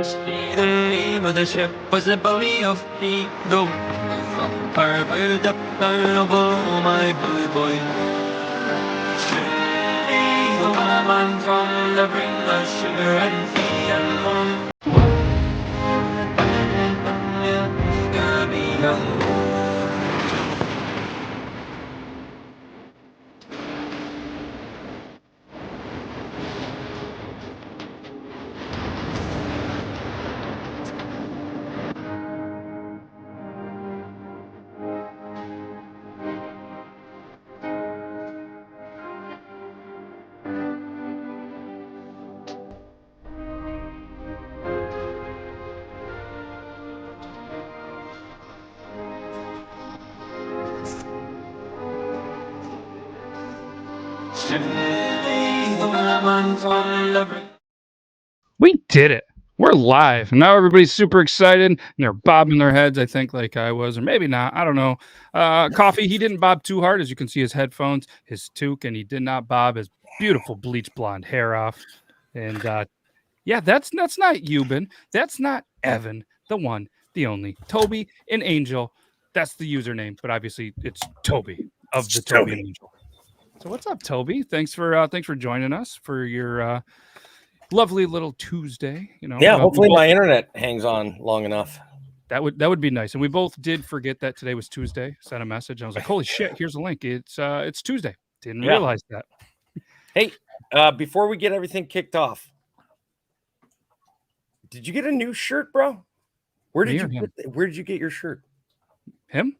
The name of the ship was the Bounty of Eagle. Fire fired up the my blue boy. Eagle, a man from the bring of sugar and tea and rum. Gonna be young. We did it. We're live. And now everybody's super excited and they're bobbing their heads, I think, like I was, or maybe not. I don't know. Coffee, he didn't bob too hard. As you can see, his headphones, his toque, and he did not bob his beautiful bleach blonde hair off. And yeah, that's not Euban. That's not Evan, the one, the only. Toby and Angel. That's the username, but obviously it's Toby of the Toby and Angel. So what's up, Toby? Thanks for joining us for your lovely little Tuesday. You know, yeah. Hopefully my internet hangs on long enough. That would be nice. And we both did forget that today was Tuesday. Sent a message. I was like, holy shit! Here's a link. It's Tuesday. Didn't realize that. Hey, before we get everything kicked off, did you get a new shirt, bro? Where did you get your shirt? Him?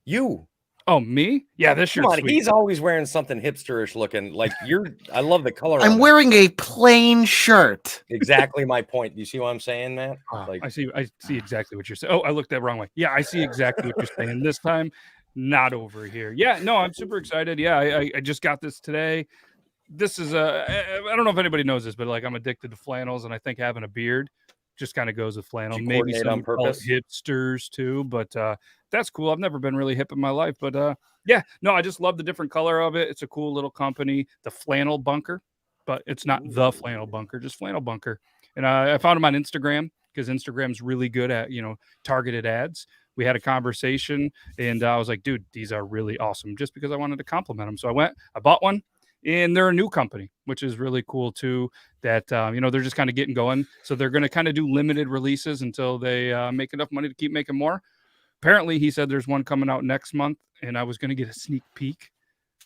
You? Oh, me? Yeah, this shirt. He's always wearing something hipsterish looking. Like I love the color. I'm wearing a plain shirt. Exactly my point. You see what I'm saying, man? Like I see exactly what you're saying. Oh, I looked that wrong way. Yeah, I see exactly what you're saying. This time, not over here. Yeah, no, I'm super excited. Yeah, I just got this today. This is I don't know if anybody knows this, but like I'm addicted to flannels, and I think having a beard just kind of goes with flannel. Maybe some on purpose. Hipsters too, but that's cool. I've never been really hip in my life, but yeah, no, I just love the different color of it. It's a cool little company, the Flannel Bunker, but it's not the Flannel Bunker, just Flannel Bunker. And I found them on Instagram because Instagram's really good at, targeted ads. We had a conversation and I was like, dude, these are really awesome, just because I wanted to compliment them. So I bought one. And they're a new company, which is really cool too, that, they're just kind of getting going. So they're going to kind of do limited releases until they make enough money to keep making more. Apparently, he said there's one coming out next month, and I was going to get a sneak peek.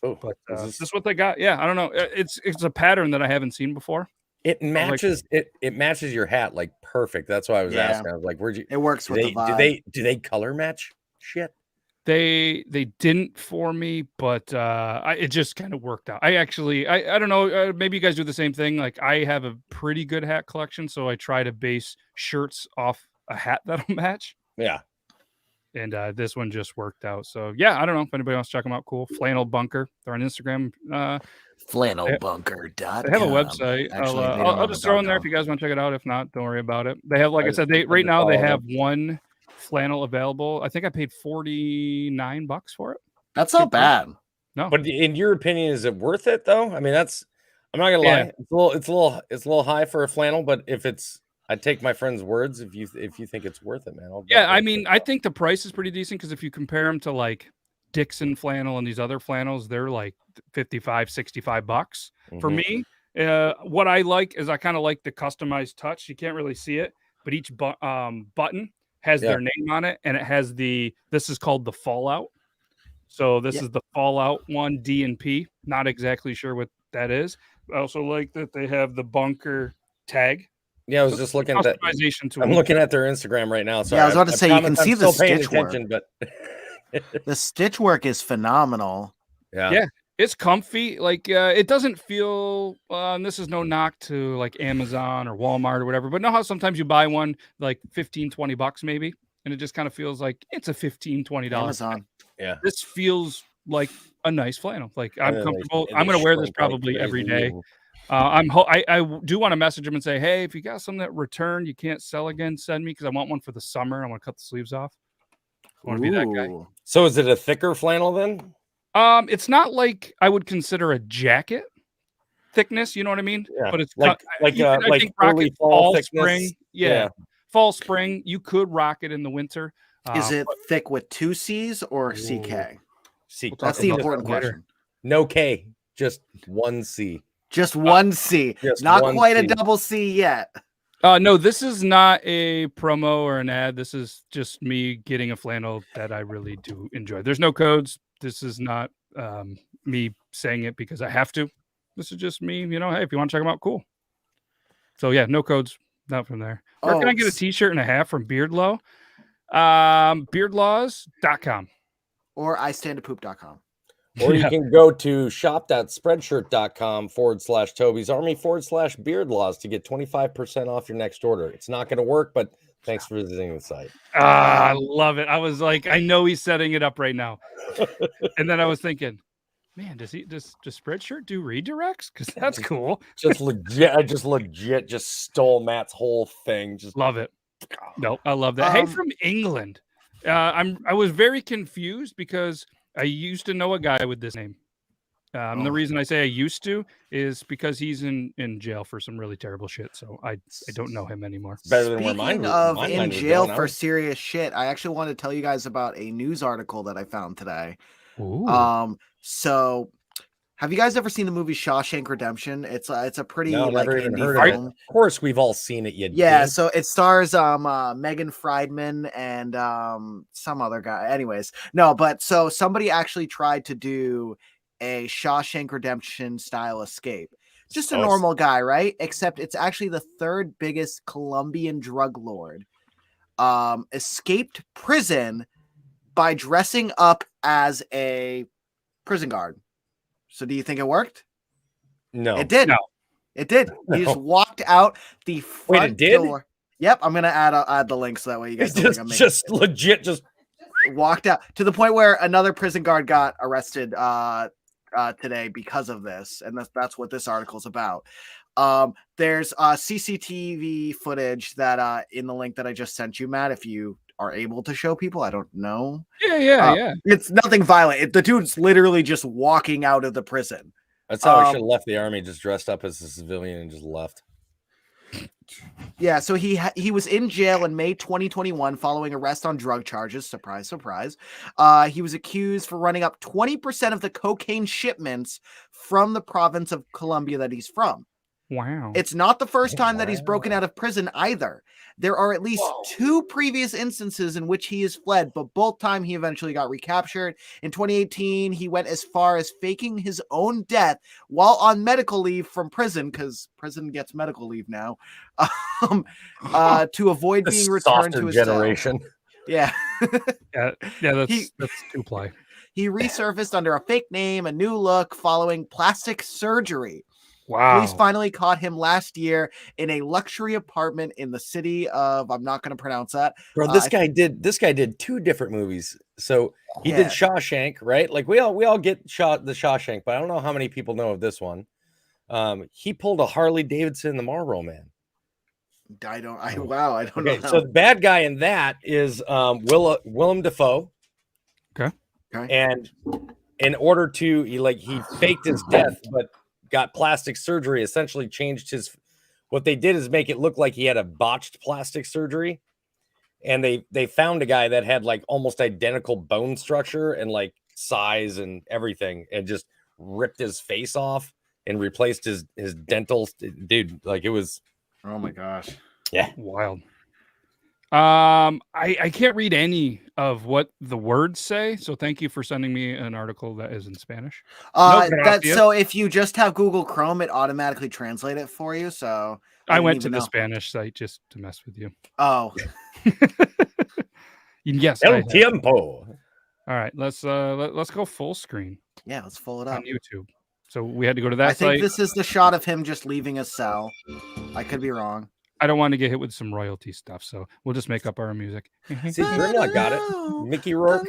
Oh, but is this what they got? Yeah, I don't know. It's a pattern that I haven't seen before. It matches it matches your hat like perfect. That's why I was asking. I was like, where'd you? It works with the vibe. Do they color match? Shit. They didn't for me, but it just kind of worked out. I don't know. Maybe you guys do the same thing. Like I have a pretty good hat collection, so I try to base shirts off a hat that'll match. Yeah. And this one just worked out. So yeah, I don't know if anybody wants to check them out. Cool. Flannel Bunker. They're on Instagram. Flannelbunker.com. They have a website. I'll just throw in there if you guys want to check it out. If not, don't worry about it. They have, like I said, right now they have one flannel available. I think I paid $49 for it. That's not bad. No. But in your opinion, is it worth it though? I mean, I'm not gonna lie. It's a little high for a flannel, but I'd take my friend's words if you think it's worth it, man. I mean, I think the price is pretty decent because if you compare them to like Dixon flannel and these other flannels, they're like $55, $65. Mm-hmm. For me, what I like is I kind of like the customized touch. You can't really see it, but each button has their name on it, and it has this is called the Fallout. So this is the Fallout one, D and P. Not exactly sure what that is. I also like that they have the bunker tag. Yeah, I was just looking at that. I'm looking at their Instagram right now. So yeah, I was about to say you can see the stitch work. But the stitch work is phenomenal. Yeah, it's comfy. Like it doesn't feel. And this is no knock to like Amazon or Walmart or whatever. But know how sometimes you buy one like $15-$20 maybe, and it just kind of feels like it's a $15-$20 Amazon. Yeah, this feels like a nice flannel. Like I'm comfortable. I'm going to wear this probably every day. I do want to message them and say, hey, if you got some that returned, you can't sell again, send me because I want one for the summer. I want to cut the sleeves off. I want to be that guy. So is it a thicker flannel then? It's not like I would consider a jacket thickness. You know what I mean? Yeah. But it's like I think early fall thickness. Spring. Yeah. Fall, spring. You could rock it in the winter. Is it thick with 2 C's or CK? C. We'll That's talk the about important that later. question. No K, just 1 C. Just 1 C. Just Not 1 quite C. a double C yet. No, this is not a promo or an ad. This is just me getting a flannel that I really do enjoy. There's no codes. This is not me saying it because I have to. This is just me, hey, if you want to check them out, cool. So yeah, no codes, not from there. Where can I get a t-shirt and a half from Beardlaw? Beardlaws.com. Or istandapoop.com. Or you can go to shop.spreadshirt.com/Toby's Army/Beardlaws to get 25% off your next order. It's not going to work, but thanks for visiting the site. I love it. I was like, I know he's setting it up right now. And then I was thinking, man, does Spreadshirt do redirects? Because that's cool. Just legit just stole Matt's whole thing. Just love it. No, I love that. Hey, from England. I was very confused because I used to know a guy with this name. The reason I say I used to is because he's in jail for some really terrible shit. So I don't know him anymore. Better than where mine Speaking of in jail for serious shit, I actually want to tell you guys about a news article that I found today. Ooh. So have you guys ever seen the movie Shawshank Redemption? It's a pretty never even indie heard film. of it. Of course, we've all seen it. Yeah, so it stars Megan Friedman and some other guy. Anyways, no, but so somebody actually tried to do a Shawshank Redemption style escape. Just a normal guy, right? Except it's actually the 3rd biggest Colombian drug lord. Escaped prison by dressing up as a prison guard. So do you think it worked? No. It did. No. It did. He just walked out the front door. Yep, I'm gonna add the link so that way you guys just legit walked out to the point where another prison guard got arrested today because of this, and that's what this article's about. There's CCTV footage that in the link that I just sent you, Matt, if you are able to show people. I don't know. Yeah. It's nothing violent. The dude's literally just walking out of the prison. That's how I should have left the army, just dressed up as a civilian and just left. Yeah, so he was in jail in May 2021 following arrest on drug charges. Surprise, surprise. He was accused for running up 20% of the cocaine shipments from the province of Colombia that he's from. Wow. It's not the first time that he's broken out of prison either. There are at least 2 previous instances in which he has fled, but both times he eventually got recaptured. In 2018, he went as far as faking his own death while on medical leave from prison, because prison gets medical leave now, to avoid being returned to his generation. Yeah, that's 2-ply. He resurfaced under a fake name, a new look, following plastic surgery. Wow. Police finally caught him last year in a luxury apartment in the city of, I'm not going to pronounce that. Bro, this guy did 2 different movies. So he did Shawshank, right? Like we all get the Shawshank, but I don't know how many people know of this one. He pulled a Harley Davidson in the Marlboro Man. I don't know. So the bad guy in that is Willem Dafoe. Okay. And in order to he faked his death, but got plastic surgery, essentially changed what they did is make it look like he had a botched plastic surgery. And they found a guy that had like almost identical bone structure and like size and everything, and just ripped his face off and replaced his dental. Dude, like it was. Oh my gosh. Yeah. Wild. I can't read any of what the words say, so thank you for sending me an article that is in Spanish. So if you just have Google Chrome, it automatically translate it for you. So I went to the Spanish site just to mess with you. Oh. Yes. El tiempo. All right, let's go full screen. Yeah, let's pull it up on YouTube. So we had to go to that site. I think this is the shot of him just leaving his cell. I could be wrong. I don't want to get hit with some royalty stuff, so we'll just make up our music. See, Grimlock got it. Mickey Rourke.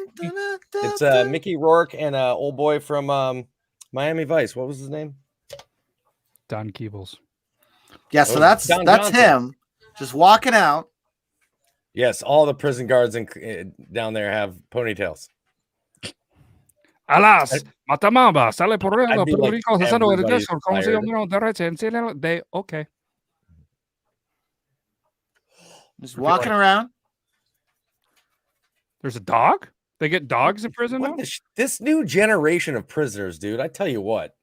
It's Mickey Rourke and old boy from Miami Vice. What was his name? Don Keebles. Yeah, so that's him just walking out. Yes, all the prison guards down there have ponytails. Alas, Matamamba sale por Puerto Rico haciendo el deseo como si de okay. Just walking around. There's a dog? They get dogs in prison now? This new generation of prisoners, dude, I tell you what.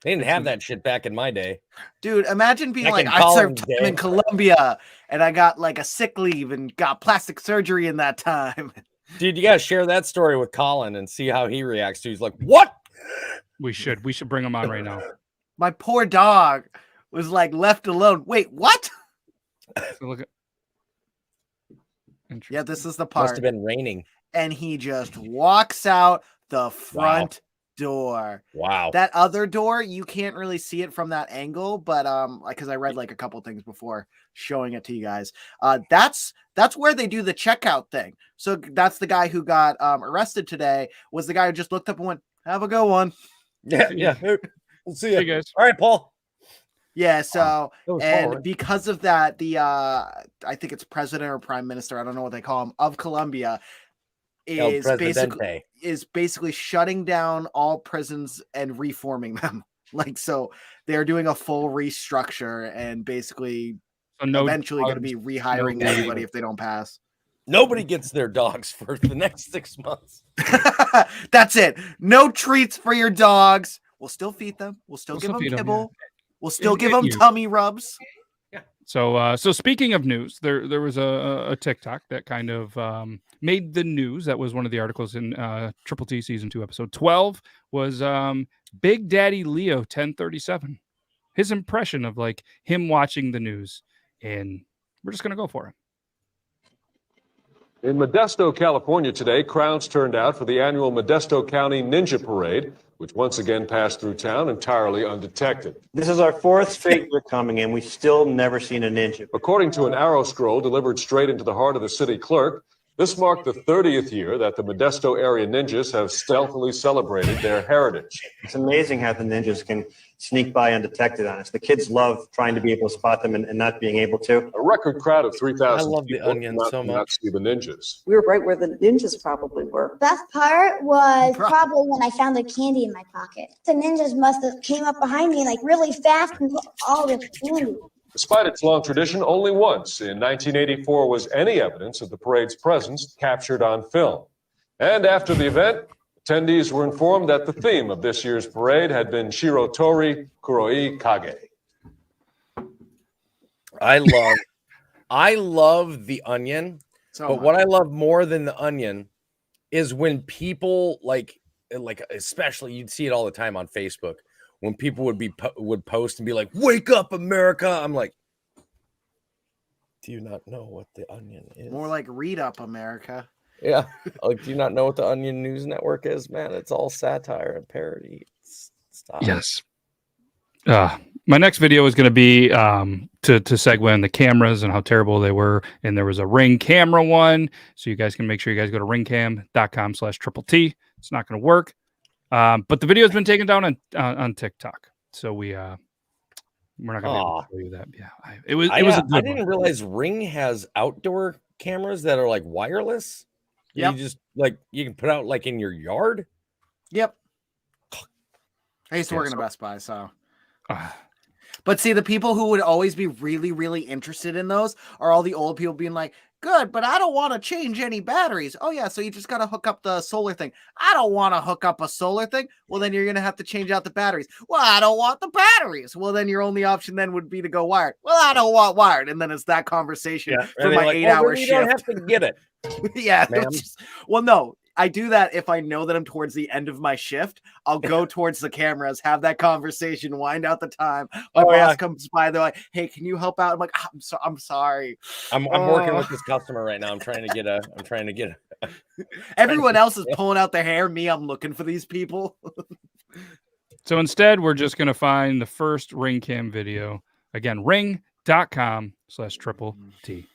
They didn't have that shit back in my day. Dude, imagine being Back like, in I served Colin's time in day. Colombia and I got like a sick leave and got plastic surgery in that time. Dude, you gotta share that story with Colin and see how he reacts to. He's like, "What?" We should bring him on right now. My poor dog was like left alone. Wait, what? So look at. Yeah, this is the Must part. have been raining. And he just walks out the front door. Wow. That other door, you can't really see it from that angle, but because I read like a couple things before showing it to you guys. That's where they do the checkout thing. So that's the guy who got arrested today, was the guy who just looked up and went, "Have a good one." Yeah. We'll see you Hey guys. All right, Paul. Yeah, so Paul, and right? because of that, the I think it's president or prime minister, I don't know what they call him, of Colombia is basically shutting down all prisons and reforming them. Like, so they're doing a full restructure and basically eventually going to be rehiring everybody if they don't pass. Nobody gets their dogs for the next 6 months. That's it. No treats for your dogs. We'll still feed them. We'll still give them kibble. We'll still give them tummy rubs. So speaking of news, there was a TikTok that kind of made the news. That was one of the articles in Triple T season 2 episode 12 was Big Daddy Leo 1037. His impression of like him watching the news, and we're just gonna go for it. In Modesto, California today, crowds turned out for the annual Modesto County Ninja Parade, which once again passed through town entirely undetected. This is our fourth straight year coming in. We've still never seen a ninja. According to an arrow scroll delivered straight into the heart of the city clerk, this marked the 30th year that the Modesto area ninjas have stealthily celebrated their heritage. It's amazing how the ninjas can sneak by undetected on us. The kids love trying to be able to spot them and not being able to. A record crowd of 3,000 I love the Onion so much. See the ninjas. We were right where the ninjas probably were. Best part was probably when I found the candy in my pocket. The ninjas must have came up behind me like really fast and took all the candy. Despite its long tradition, only once in 1984 was any evidence of the parade's presence captured on film. And after the event, attendees were informed that the theme of this year's parade had been Shirotori Kuroi Kage. I love the Onion, but what I love more than the Onion is when people like especially you'd see it all the time on Facebook when people would post and be like, "Wake up, America!" I'm like, do you not know what the Onion is? More like read up, America. Yeah, like, do you not know what the Onion News Network is, man? It's all satire and parody. Stop. Yes. My next video is going to be to segue on the cameras and how terrible they were. And there was a Ring camera one. So you guys can make sure you guys go to ringcam.com/triple-T. It's not going to work. But the video has been taken down on TikTok. So we're not going to be able to show you that. Yeah. It was a good I didn't realize Ring has outdoor cameras that are like wireless. Yep. You just like you can put out like in your yard. Yep. I used to work in a Best Buy, so. But see, the people who would always be really, really interested in those are all the old people being like, good, but I don't want to change any batteries. Oh, yeah, so you just got to hook up the solar thing. I don't want to hook up a solar thing. Well, then you're going to have to change out the batteries. Well, I don't want the batteries. Well, then your only option then would be to go wired. Well, I don't want wired. And then it's that conversation for my 8-hour shift. You don't have to get it. Yeah. Well, no. I do that if I know that I'm towards the end of my shift. I'll go towards the cameras, have that conversation, wind out the time. My boss comes by, they're like, "Hey, can you help out?" I'm like, "I'm sorry. I'm working with this customer right now. I'm trying to get a. Everyone else is pulling out their hair. Me, I'm looking for these people. So instead, we're just going to find the first Ring Cam video. Again, ring.com/triple-T.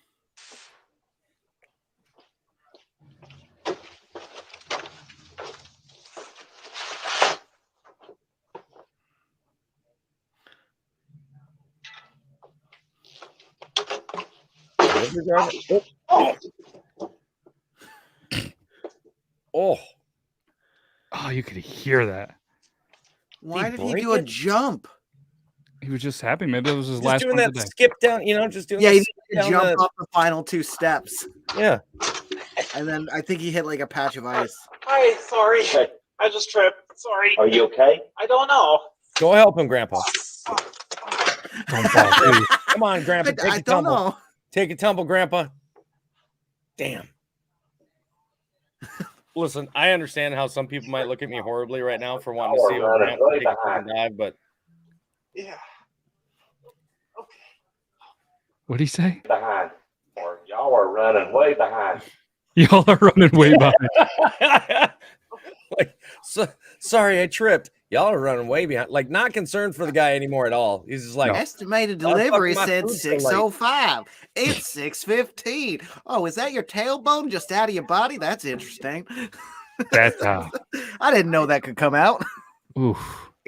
Oh, you could hear that. Why did he do a jump? He was just happy. Maybe it was his just last doing one that today. skip down, just doing. Yeah, that he down jump the- off the final 2 steps. Yeah. And then I think he hit like a patch of ice. Hi, sorry. I just tripped. Sorry. Are you okay? I don't know. Go help him, Grandpa. Don't fall, please. Come on, Grandpa. I Take a don't tumble. know. Take a tumble, Grandpa. Damn. Listen, I understand how some people might look at me horribly right now for wanting to see a Grandpa take a fucking dive, but Yeah. What'd he say? Behind. Or y'all are running way behind. Y'all are running way behind. like, sorry, I tripped. Y'all are running way behind. Like, not concerned for the guy anymore at all. He's just like, Estimated Why the fuck delivery am I said food so late? 6:05. It's 6:15. Oh, is that your tailbone just out of your body? That's interesting. That's I didn't know that could come out. oof.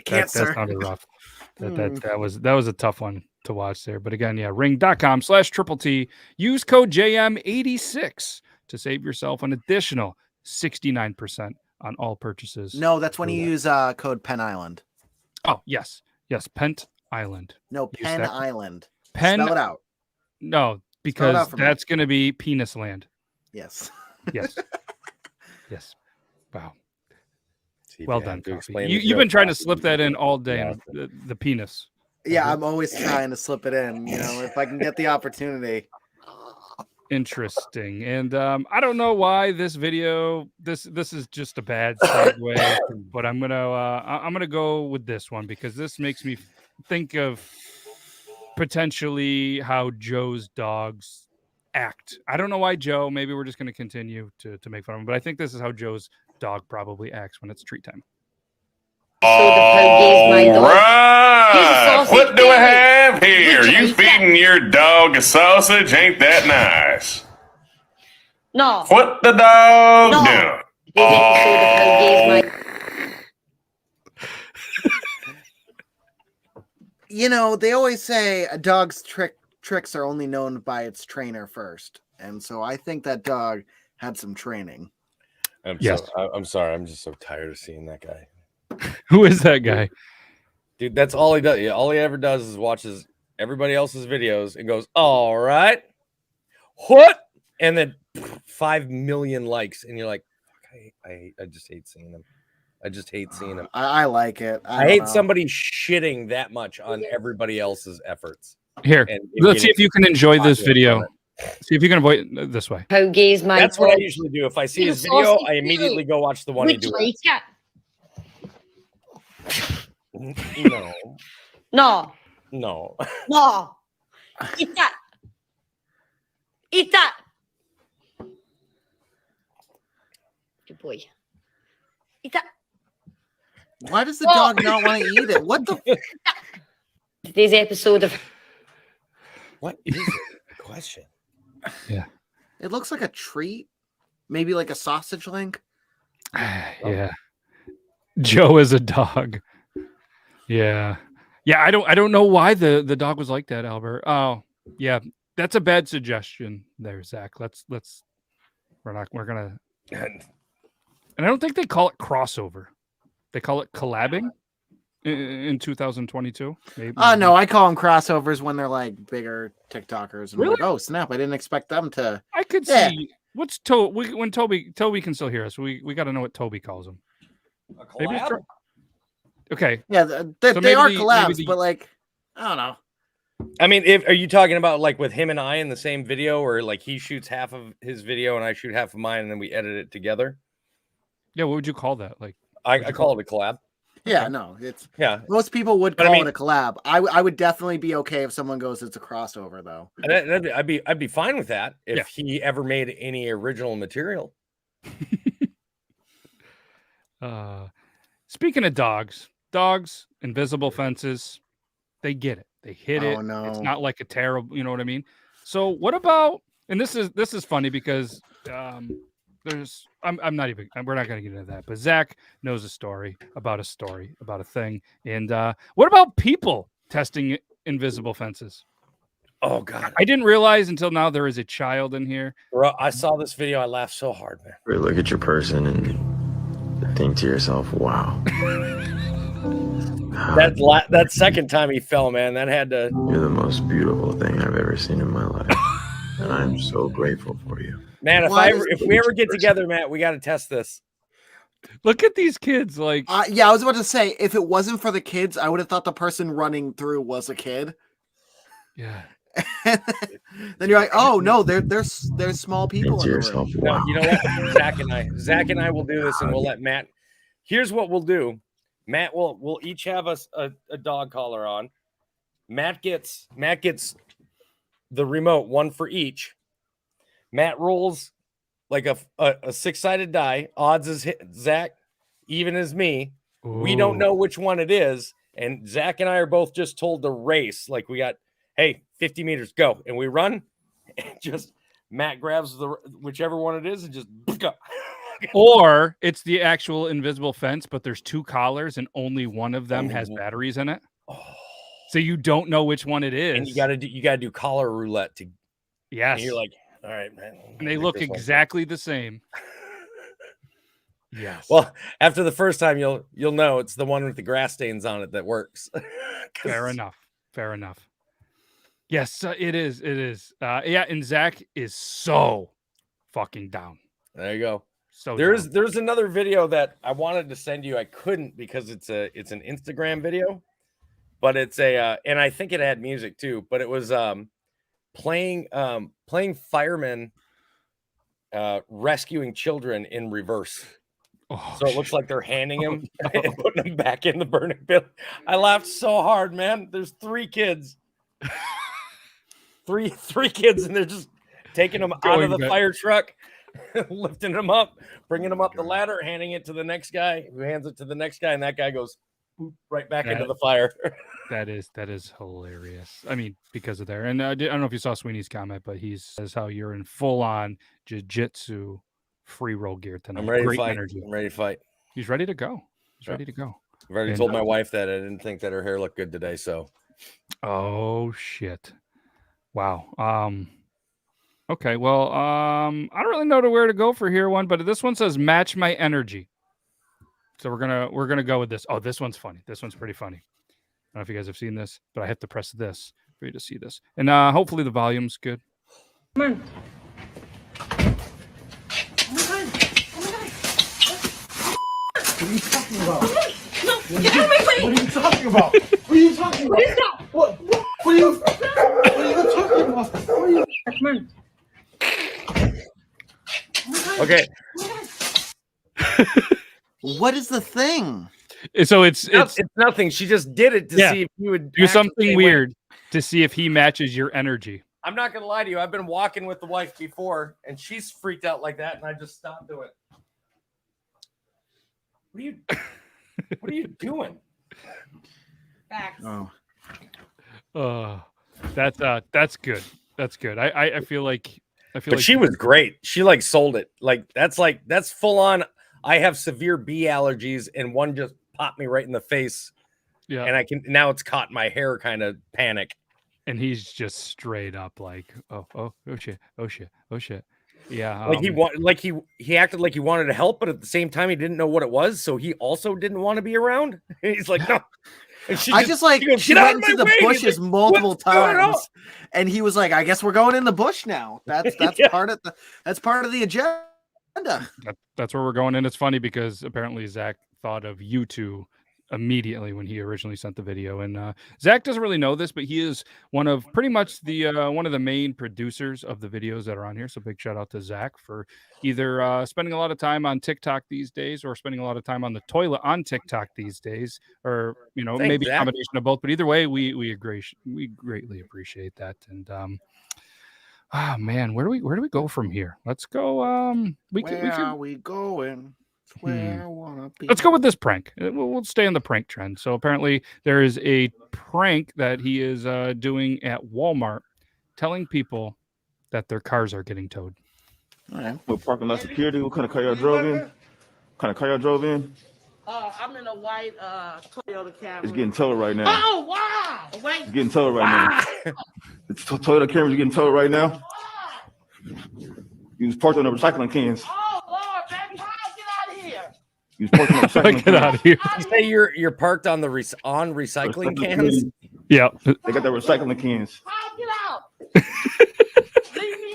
Can't, That sir. sounded rough. That was a tough one to watch there. But again, yeah, ring.com/TTT. Use code JM86 to save yourself an additional 69% on all purchases. No, that's when you use code Penn Island. Oh, yes. Yes, Pent Island. No, Use Penn that- Island. Pen Spell it out. No, because out for me. that's going to be penis land. Yes. Yes. Yes. Wow. See, Well if you done, had to Coffee. explain the You've been joke, trying to Coffee, slip that in all day. Yeah. The penis. Yeah, I'm always trying to slip it in, you know, if I can get the opportunity. Interesting. And I don't know why this video. This is just a bad segue, but I'm gonna go with this one because this makes me think of potentially how Joe's dogs act. I don't know why Joe. Maybe we're just gonna continue to make fun of him, but I think this is how Joe's dog probably acts when it's treat time. Right. What do I have here? You feeding your dog a sausage? Ain't that nice? No. What the dog doing? This episode of How Gay's My... You know, they always say a dog's tricks are only known by its trainer first. And so I think that dog had some training. I'm sorry. I'm just so tired of seeing that guy. Who is that guy? Dude, that's all he does. Yeah, all he ever does is watches everybody else's videos and goes, all right. What? And then 5 million likes. And you're like, I just hate seeing them. I just hate seeing them. I like it. I hate somebody shitting that much on everybody else's efforts. Here, And let's see if you can enjoy this popular video. from See if you can avoid it this way. How Gay's My... That's what I usually do. If I see his video, I immediately go watch the one he Would do. you like it? No, No. no. No. Eat that. Eat that. Good boy. Eat that. Why does the dog not want to eat it? What the? Today's episode of... What is it? Question. Yeah. It looks like a treat. Maybe like a sausage link. Yeah. Joe is a dog. Yeah. Yeah, I don't know why the dog was like that, Albert. Oh, yeah. That's a bad suggestion there, Zach. We're gonna and I don't think they call it crossover. They call it collabing in 2022. Maybe. No, I call them crossovers when they're like bigger TikTokers. And I'm Really? like, oh snap! I didn't expect them to. I could Yeah. see what's when Toby can still hear us. We got to know what Toby calls them. Maybe it's okay. Yeah, So they maybe are maybe collabs, but like, I don't know. I mean, are you talking about like with him and I in the same video, or like he shoots half of his video and I shoot half of mine, and then we edit it together? Yeah, what would you call that? Like, I call it a collab. Yeah, no, it's Yeah, most people would But I call mean- it a collab. I would definitely be okay if someone goes it's a crossover though. and I'd be fine with that if Yeah. he ever made any original material. Speaking of dogs, invisible fences, they get it. They hit it. Oh, no. It's not like a terrible, you know what I mean? So what about, and this is funny because I'm not even, we're not going to get into that, but Zach knows a story about a thing. And what about people testing invisible fences? Oh God, I didn't realize until now there is a child in here. bro! I saw this video. I laughed so hard, man. Really look at your person and think to yourself, wow. That second time he fell, man, that had to. You're the most beautiful thing I've ever seen in my life. And I'm so grateful for you. Man, if we ever get together, Matt, we got to test this. Look at these kids. Like, yeah, I was about to say, if it wasn't for the kids, I would have thought the person running through was a kid. Yeah. Then you're like, oh no, there's small people in the room. No, you know what? Zach and I will do this, and we'll let Matt. Here's what we'll do. Matt we'll each have us a dog collar on. Matt gets the remote, one for each. Matt rolls like a 6-sided die. Odds is Zach, even as me. Ooh. We don't know which one it is, and Zach and I are both just told to race. Like we got, hey, 50 meters, go, and we run. And just Matt grabs whichever one it is and just go. Or it's the actual invisible fence, but there's 2 collars and only one of them has batteries in it. Oh. So you don't know which one it is. And you gotta do collar roulette to. Yes. And you're like, all right, man. And they look exactly the same. Yes. Well, after the first time, you'll know it's the one with the grass stains on it that works. Fair enough. Yes, it is. Yeah, and Zach is so fucking down. There you go. So there's another video that I wanted to send you. I couldn't because it's an Instagram video, but it's and I think it had music too. But it was playing firemen rescuing children in reverse. Oh, so it looks like they're handing him and putting them back in the burning pit. I laughed so hard, man. There's 3 kids. three kids, and they're just taking them out of the fire truck, lifting them up, bringing them up the ladder, handing it to the next guy, who hands it to the next guy, and that guy goes right back into the fire. That is hilarious. I mean, because of there. And I don't know if you saw Sweeney's comment, but he says how you're in full-on jiu-jitsu free roll gear tonight. I'm ready Great to fight. energy. I'm ready to fight. He's ready to go. Ready to go. I've already told my wife that I didn't think that her hair looked good today. So, oh shit! Wow. Okay. Well, I don't really know where to go for here one, but this one says match my energy. So we're gonna go with this. Oh, this one's funny. This one's pretty funny. I don't know if you guys have seen this, but I have to press this for you to see this, and hopefully the volume's good. Come on. What are you talking about? No, get out of my way! What are you talking about? What are you talking about? What are you talking about? Come on. Okay. What is the thing? So it's nothing. She just did it to see if you would do something weird to see if he matches your energy. I'm not gonna lie to you. I've been walking with the wife before, and she's freaked out like that, and I just stopped doing it. What are you doing? Facts. Oh, that's good. That's good. I feel like she was great. She like sold it. That's full on. I have severe bee allergies, and one just popped me right in the face. Yeah, and now it's caught my hair. Kind of panic. And he's just straight up like, oh shit. Yeah, he acted like he wanted to help, but at the same time he didn't know what it was, so he also didn't want to be around. He's like, no. And she went into the bushes multiple times, and he was like, "I guess we're going in the bush now." That's part of the agenda. That's where we're going, and it's funny because apparently Zach thought of you two immediately when he originally sent the video, and Zach doesn't really know this, but he is one of pretty much the one of the main producers of the videos that are on here. So big shout out to Zach for either spending a lot of time on TikTok these days or spending a lot of time on the toilet on TikTok these days, or maybe a combination of both. But either way, we greatly appreciate that. And oh man, where do we go from here? Let's go. Where are we going? Where I wanna be. Let's go with this prank. We'll stay on the prank trend. So apparently there is a prank that he is doing at Walmart, telling people that their cars are getting towed. All right. We're parking lot security. What kind of car y'all drove in? I'm in a white Toyota Camry. It's getting towed right now. Oh wow! Wait. It's getting towed right now. The Toyota Camry's getting towed right now. You was parked on the recycling cans. Oh Lord, baby, get out of here! You was parked on the recycling Get out of here! You say you're parked on the recycling cans? Yeah, they got the recycling cans. Get out! Leave me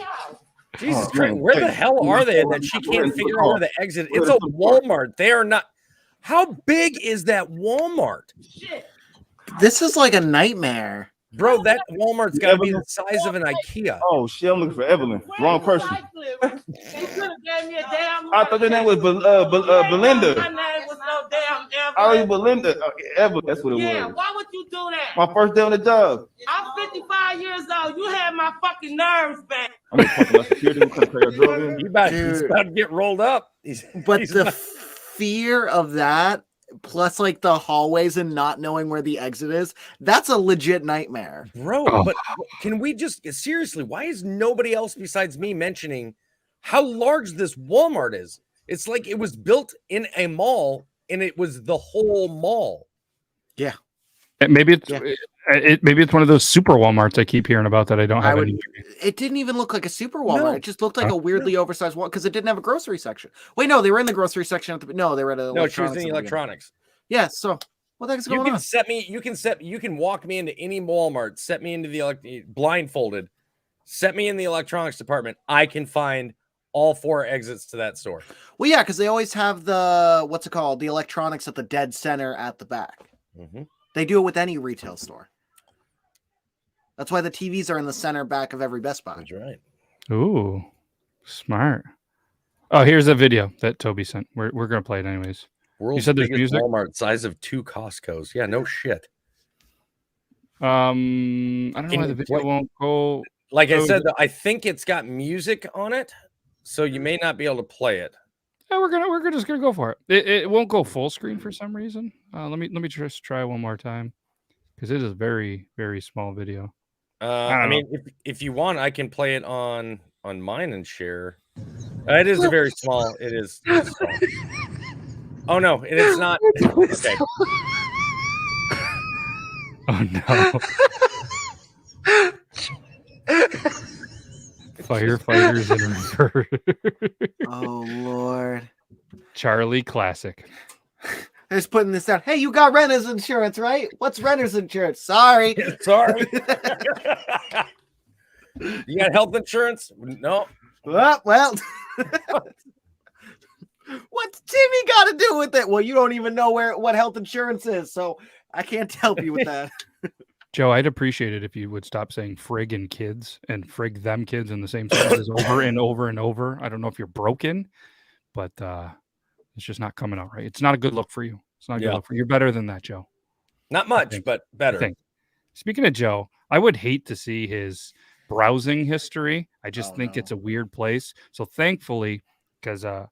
Jesus Oh, Christ, man. where the Hey, hell are they that she can't figure out where the exit? It's a Walmart. They are not. How big is that Walmart? This is like a nightmare. Bro, that Walmart's got to be the size of an IKEA. Oh shit! I'm looking for Evelyn. Wrong person. They could have gave me a damn. I thought your name was Belinda. My name was no damn Oh, Evelyn. Belinda. Evelyn. That's what it Yeah, was. why would you do that? My first day on the job. I'm 55 years old. You had my fucking nerves back. I'm gonna fucking security. I'm gonna pay a drug in. He's about to get rolled up. But the fear of that, plus like the hallways and not knowing where the exit is, that's a legit nightmare. Bro, but can we just seriously, why is nobody else besides me mentioning how large this Walmart is? It's like it was built in a mall and it was the whole mall. Yeah. Maybe it's one of those super Walmarts I keep hearing about that I don't have any. It didn't even look like a super Walmart. No. It just looked like a weirdly oversized one because it didn't have a grocery section. Wait, no, they were in the grocery section at the no, they were at a No, she was in electronics. Yeah, so what the heck's You going can on? you can walk me into any Walmart, set me into the blindfolded, set me in the electronics department. I can find all 4 exits to that store. Well, yeah, because they always have the what's it called? The electronics at the dead center at the back. Mm-hmm. They do it with any retail store. That's why the TVs are in the center back of every Best Buy. That's right. Ooh, smart. Oh, here's a video that Toby sent. We're gonna play it anyways. World's You said there's biggest music? Walmart, size of 2 Costco's. Yeah, no shit. I don't know why the video won't go. Like I said, though, I think it's got music on it, so you may not be able to play it. Yeah, we're just gonna go for it. It won't go full screen for some reason. Let me just try one more time because it is a very, very small video. I mean, if you want, I can play it on mine and share. It is a very small. It is. It's small. Oh no, it is not. Okay. Oh no. Firefighters in reverse. Oh Lord. Charlie classic. I'm just putting this down. Hey, you got renter's insurance, right? What's renter's insurance? Sorry. Sorry. You got health insurance? No. Well, what's Timmy got to do with it? Well, you don't even know what health insurance is, so I can't help you with that. Joe, I'd appreciate it if you would stop saying frig and kids and frig them kids in the same sentences over and over and over. I don't know if you're broken, but it's just not coming out right. It's not a good look for you. It's not a good look for you. You're better than that, Joe. Not much, but better. Speaking of Joe, I would hate to see his browsing history. I just think it's a weird place. So thankfully, because I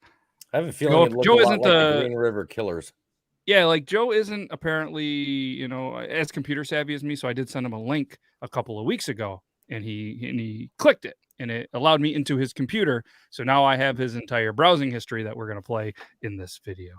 have a feeling Joe isn't the Green River Killers. Yeah, like Joe isn't apparently, as computer savvy as me. So I did send him a link a couple of weeks ago, and he clicked it, and it allowed me into his computer. So now I have his entire browsing history that we're going to play in this video.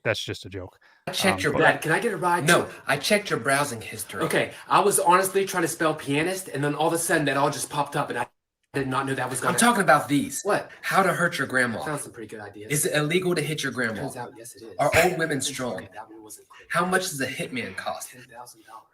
That's just a joke. I checked your browsing. Can I get a ride? No, I checked your browsing history. Okay, I was honestly trying to spell pianist, and then all of a sudden that all just popped up, and I did not know that was going to... I'm talking about these. What? How to hurt your grandma. Sounds some pretty good ideas. Is it illegal to hit your grandma? Turns out, yes, it is. Are old women strong? Okay, that one wasn't clear. How much does a hitman cost? $10,000.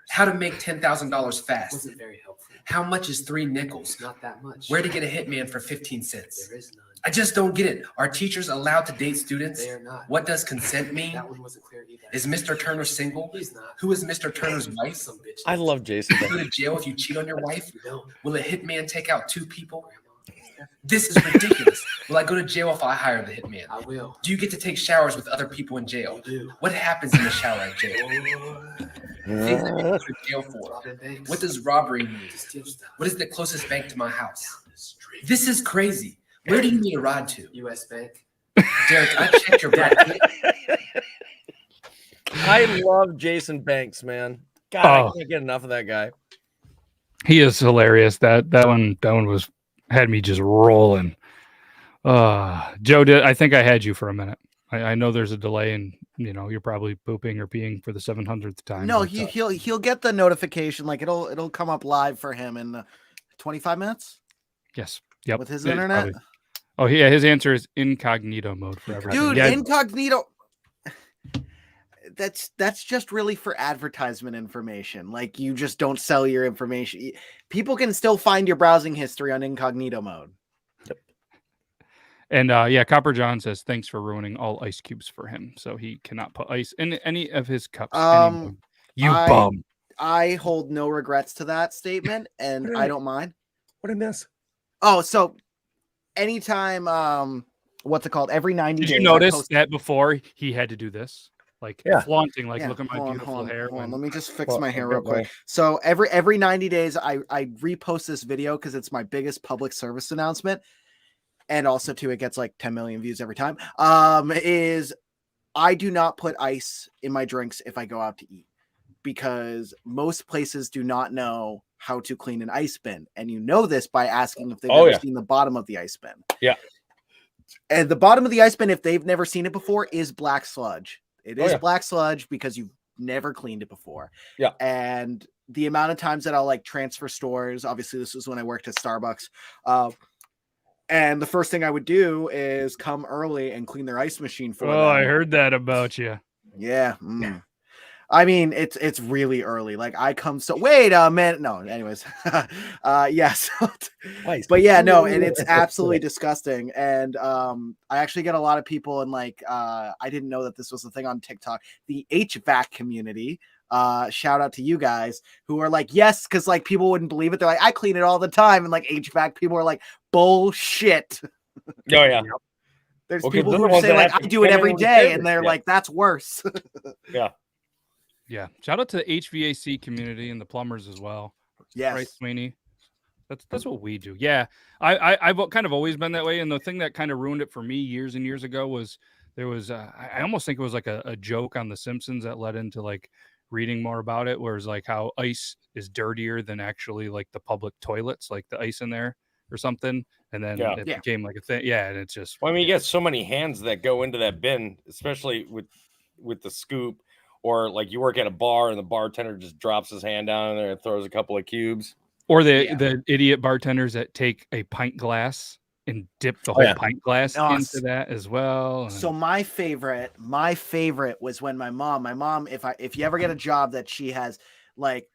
How to make $10,000 fast? Wasn't very helpful. How much is 3 nickels? Not that much. Where to get a hitman for 15 cents? There is none. I just don't get it. Are teachers allowed to date students? They are not. What does consent mean? That one wasn't clear either. Is Mr. Turner single? He's not. Who is Mr. Turner's wife? Some bitch. I love Jason. Go to jail if you cheat on your wife? No. Will a hitman take out 2 people? This is ridiculous. Will I go to jail if I hire the hitman? I will. Do you get to take showers with other people in jail? You do. What happens in the shower at jail? Things that you go to jail for. What does robbery mean? What is the closest bank to my house? This is crazy. Where do you need a ride to? U.S. Bank. Derek, I checked your bank. I love Jason Banks, man. God, I can't get enough of that guy. He is hilarious. That one had me just rolling. Joe, I think I had you for a minute. I know there's a delay, and you're probably pooping or peeing for the 700th time. No, he'll get the notification. Like it'll come up live for him in 25 minutes. Yes. Yep. With his internet. Probably. Oh yeah, his answer is incognito mode for everything. Dude, yeah. Incognito. That's just really for advertisement information. Like you just don't sell your information. People can still find your browsing history on incognito mode. And yeah, Copper John says thanks for ruining all ice cubes for him, so he cannot put ice in any of his cups anymore. You bum. I hold no regrets to that statement, and I don't mind. What a mess. Oh, so anytime, what's it called? Every 90 days. Did you notice that before he had to do this? Like flaunting, like look at my beautiful hair. Hold on. Let me just fix my hair real quick. So every 90 days, I repost this video because it's my biggest public service announcement. And also too, it gets like 10 million views every time. Is I do not put ice in my drinks if I go out to eat, because most places do not know how to clean an ice bin. And you know this by asking if they've ever seen the bottom of the ice bin. Yeah. And the bottom of the ice bin, if they've never seen it before, is black sludge. It is black sludge because you've never cleaned it before. Yeah. And the amount of times that I'll like transfer stores, obviously this was when I worked at Starbucks. And the first thing I would do is come early and clean their ice machine for them. Oh, I heard that about you. Yeah. I mean, it's really early. Like I come so wait a minute. No, anyways. Yes. But yeah, no, and it's absolutely disgusting. And I actually get a lot of people and like I didn't know that this was a thing on TikTok. The HVAC community. Shout out to you guys who are like, yes, because like people wouldn't believe it. They're like, I clean it all the time. And like HVAC people are like, bullshit. Oh yeah. There's people who say like, I do it every day, and they're like, that's worse. Yeah. Yeah. Shout out to the HVAC community and the plumbers as well. Yes. Right, Sweeney. That's what we do. Yeah. I've kind of always been that way. And the thing that kind of ruined it for me years and years ago was there was I almost think it was like a joke on The Simpsons that led into like reading more about it, whereas like how ice is dirtier than actually like the public toilets, like the ice in there or something. And then it became like a thing. Yeah. And it's just, well, I mean, you get so many hands that go into that bin, especially with the scoop, or like you work at a bar and the bartender just drops his hand down there and throws a couple of cubes. Or the idiot bartenders that take a pint glass and dip the whole pint glass into that as well. So my favorite was when my mom, if you ever get a job that she has like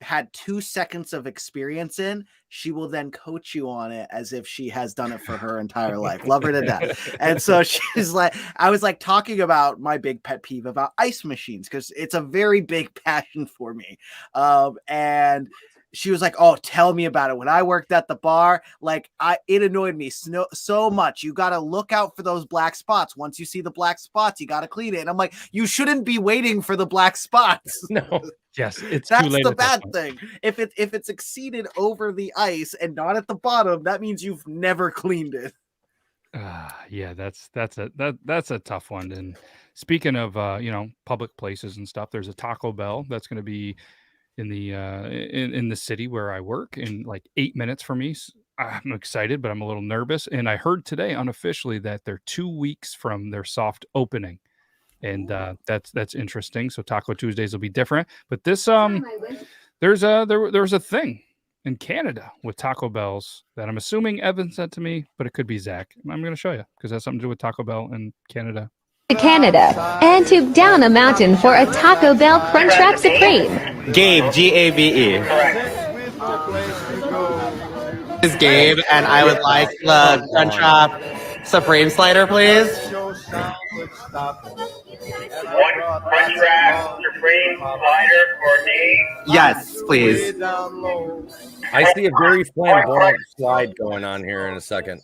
had 2 seconds of experience in, she will then coach you on it as if she has done it for her entire life. Love her to death. And so she's like, I was like talking about my big pet peeve about ice machines because it's a very big passion for me. And she was like, oh, tell me about it. When I worked at the bar, like it annoyed me so much. You got to look out for those black spots. Once you see the black spots, you got to clean it. And I'm like, you shouldn't be waiting for the black spots. No. Yes, it's that's too late the bad thing. If it's exceeded over the ice and not at the bottom, that means you've never cleaned it. Yeah, that's a tough one. And speaking of public places and stuff, there's a Taco Bell that's going to be in the city where I work in like 8 minutes for me. I'm excited, but I'm a little nervous. And I heard today unofficially that they're 2 weeks from their soft opening. And that's interesting. So Taco Tuesdays will be different. But this there was a thing in Canada with Taco Bells that I'm assuming Evan sent to me, but it could be Zach. I'm going to show you because it has something to do with Taco Bell in Canada. To Canada and to down a mountain for a Taco Bell Crunchwrap Supreme. Gabe, G-A-B-E. This is Gabe, and I would like the Crunchwrap Supreme slider, please. One Crunchwrap Supreme slider for me. Yes, please. I see a very flamboyant slide going on here in a second.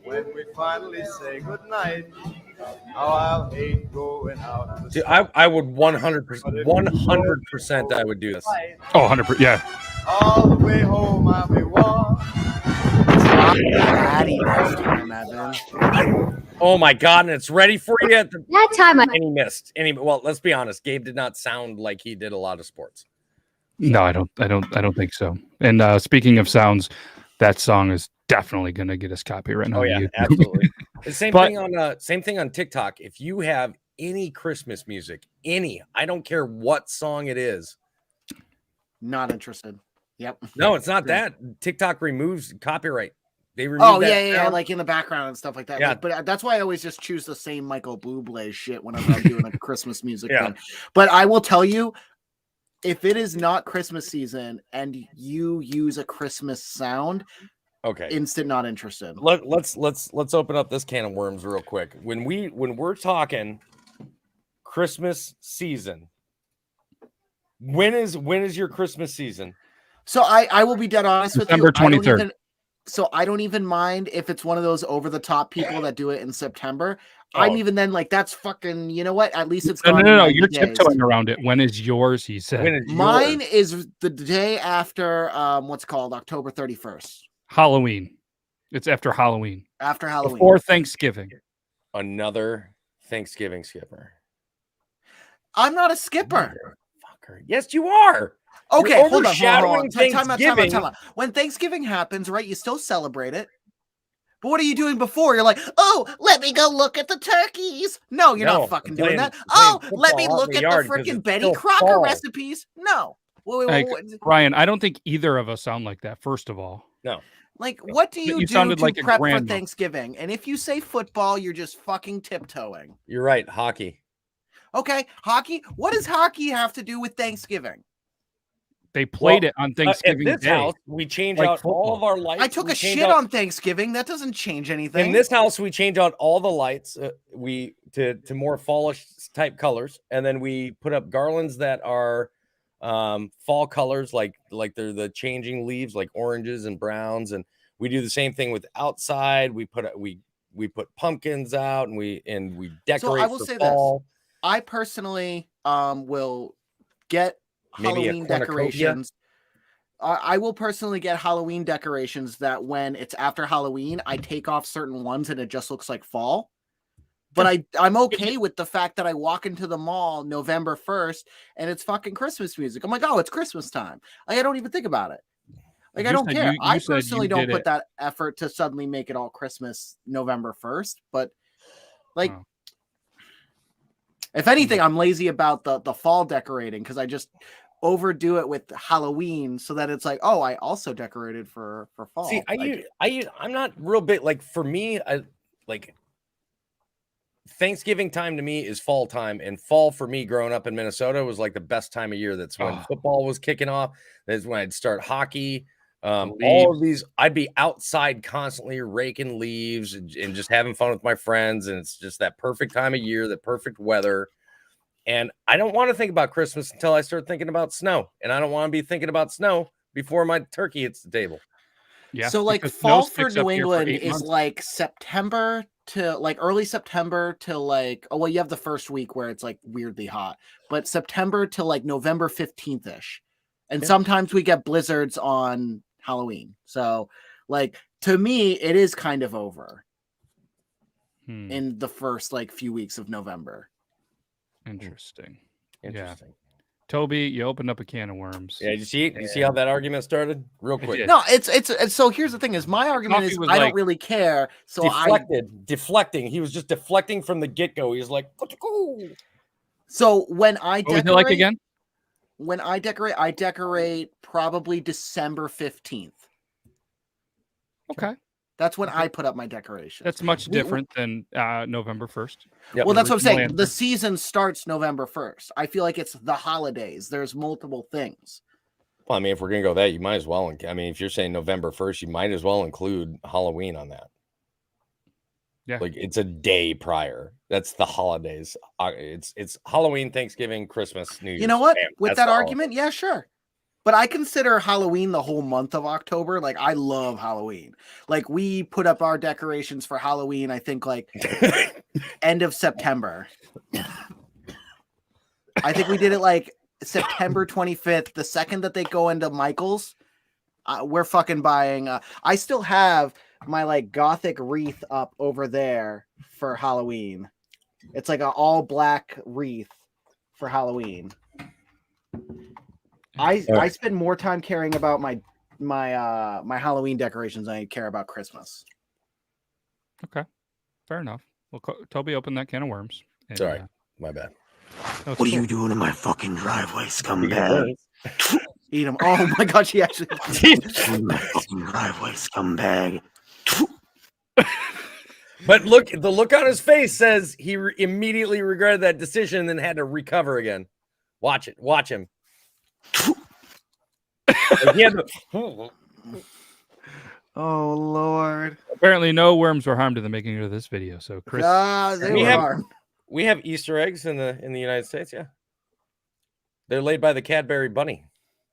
When we finally say goodnight, how I'll hate going out. Dude, I would 100% I would do this. Oh, 100%, yeah. All the way home I'll be warm. Oh my God, and it's ready for you at the that time. And he missed. Well, let's be honest. Gabe did not sound like he did a lot of sports. No, I don't think so. And speaking of sounds, that song is definitely going to get us copyright. Oh yeah, absolutely. The same thing on TikTok. If you have any Christmas music, I don't care what song it is. Not interested. Yep. No, it's not that. TikTok removes copyright. They remove like in the background and stuff like that. Yeah. But that's why I always just choose the same Michael Bublé shit whenever I'm doing a Christmas music thing. But I will tell you, if it is not Christmas season and you use a Christmas sound, Okay. instant not interested. Let's open up this can of worms real quick. When we're talking Christmas season, when is your Christmas season? So I will be dead honest December with you. 23rd. I don't even mind if it's one of those over the top people that do it in September. Oh. I'm even then like, that's fucking, you know what? At least it's No, gone. no, in no. 90 You're days. tiptoeing around it. When is yours? He said. When is Mine yours? is the day after what's called October 31st. Halloween. It's after Halloween. After Halloween. Before Thanksgiving. Another Thanksgiving skipper. I'm not a skipper. Fucker. Yes, you are. Okay, You're hold on. overshadowing Time out. Thanksgiving. When Thanksgiving happens, right, you still celebrate it. But what are you doing before? You're like, oh, let me go look at the turkeys. No, you're not fucking doing that. Oh, let me look at the freaking Betty Crocker recipes. No. Like, Ryan, I don't think either of us sound like that, first of all. No. Like, what do you do sounded to like a prep for grandma. Thanksgiving? And if you say football, you're just fucking tiptoeing. You're right. Hockey. Okay, hockey. What does hockey have to do with Thanksgiving? They played it on Thanksgiving at this Day. house, we change like out all football. of our lights. I took We a change shit out- on Thanksgiving. That doesn't change anything. In this house, we change out all the lights. We to more fallish type colors, and then we put up garlands that are fall colors, like they're the changing leaves, like oranges and browns. And we do the same thing with outside. We put pumpkins out, and we decorate. So I will for say fall. this: I personally will get Maybe a Halloween cornucopia? decorations. I will personally get Halloween decorations that when it's after Halloween, I take off certain ones and it just looks like fall. But I'm okay with the fact that I walk into the mall November 1st and it's fucking Christmas music. I'm like, oh, it's Christmas time. Like, I don't even think about it. Like, I You don't said care. you I said you personally don't did put it. that effort to suddenly make it all Christmas November 1st. But like, Oh. if anything, I'm lazy about the fall decorating because I just overdo it with Halloween so that it's like, oh, I also decorated for fall. See, I'm not real big. Like for me, I like Thanksgiving time to me is fall time, and fall for me growing up in Minnesota was like the best time of year. That's when football was kicking off. That's when I'd start hockey. All of these, I'd be outside constantly raking leaves and just having fun with my friends, and it's just that perfect time of year, that perfect weather. And I don't want to think about Christmas until I start thinking about snow, and I don't want to be thinking about snow before my turkey hits the table. Yeah. So like because fall snow for sticks up New here for England 8 is months. like September to like early September to like, oh, well, you have the first week where it's like weirdly hot, but September to like November 15th ish. And sometimes we get blizzards on Halloween. So like, to me, it is kind of over in the first like few weeks of November. Interesting. Interesting. Yeah. Toby, you opened up a can of worms. Yeah, you see how that argument started real quick. No, it's so here's the thing is my argument Coffee is was I like- don't really care. So deflecting. He was just deflecting from the get-go. He was like, so when I What was decorate it like again? When I decorate probably December 15th. Okay. That's when I put up my decoration. That's much different than November 1st. Well, that's what I'm saying. The season starts November 1st. I feel like it's the holidays. There's multiple things. Well, I mean, if we're gonna go that, you might as well. I mean, if you're saying November 1st, you might as well include Halloween on that. Yeah, like it's a day prior. That's the holidays. It's Halloween, Thanksgiving, Christmas, New Year's. You know what? Bam, With that's that the argument, yeah, sure. But I consider Halloween the whole month of October. Like, I love Halloween. Like, we put up our decorations for Halloween, I think, like, end of September. I think we did it, like, September 25th. The second that they go into Michael's, we're fucking buying. I still have my, like, gothic wreath up over there for Halloween. It's like an all-black wreath for Halloween. I spend more time caring about my Halloween decorations than I care about Christmas. Okay, fair enough. Well, Toby opened that can of worms. And, Sorry, my bad. What are you doing in my fucking driveway, scumbag? Eat them. Oh my god, she actually. In my fucking driveway, scumbag. But look, the look on his face says he immediately regretted that decision and then had to recover again. Watch it. Watch him. Like he had to- Oh Lord. Apparently, no worms were harmed in the making of this video. So, Chris, They we were have harmed. we have Easter eggs in the United States. Yeah, they're laid by the Cadbury bunny.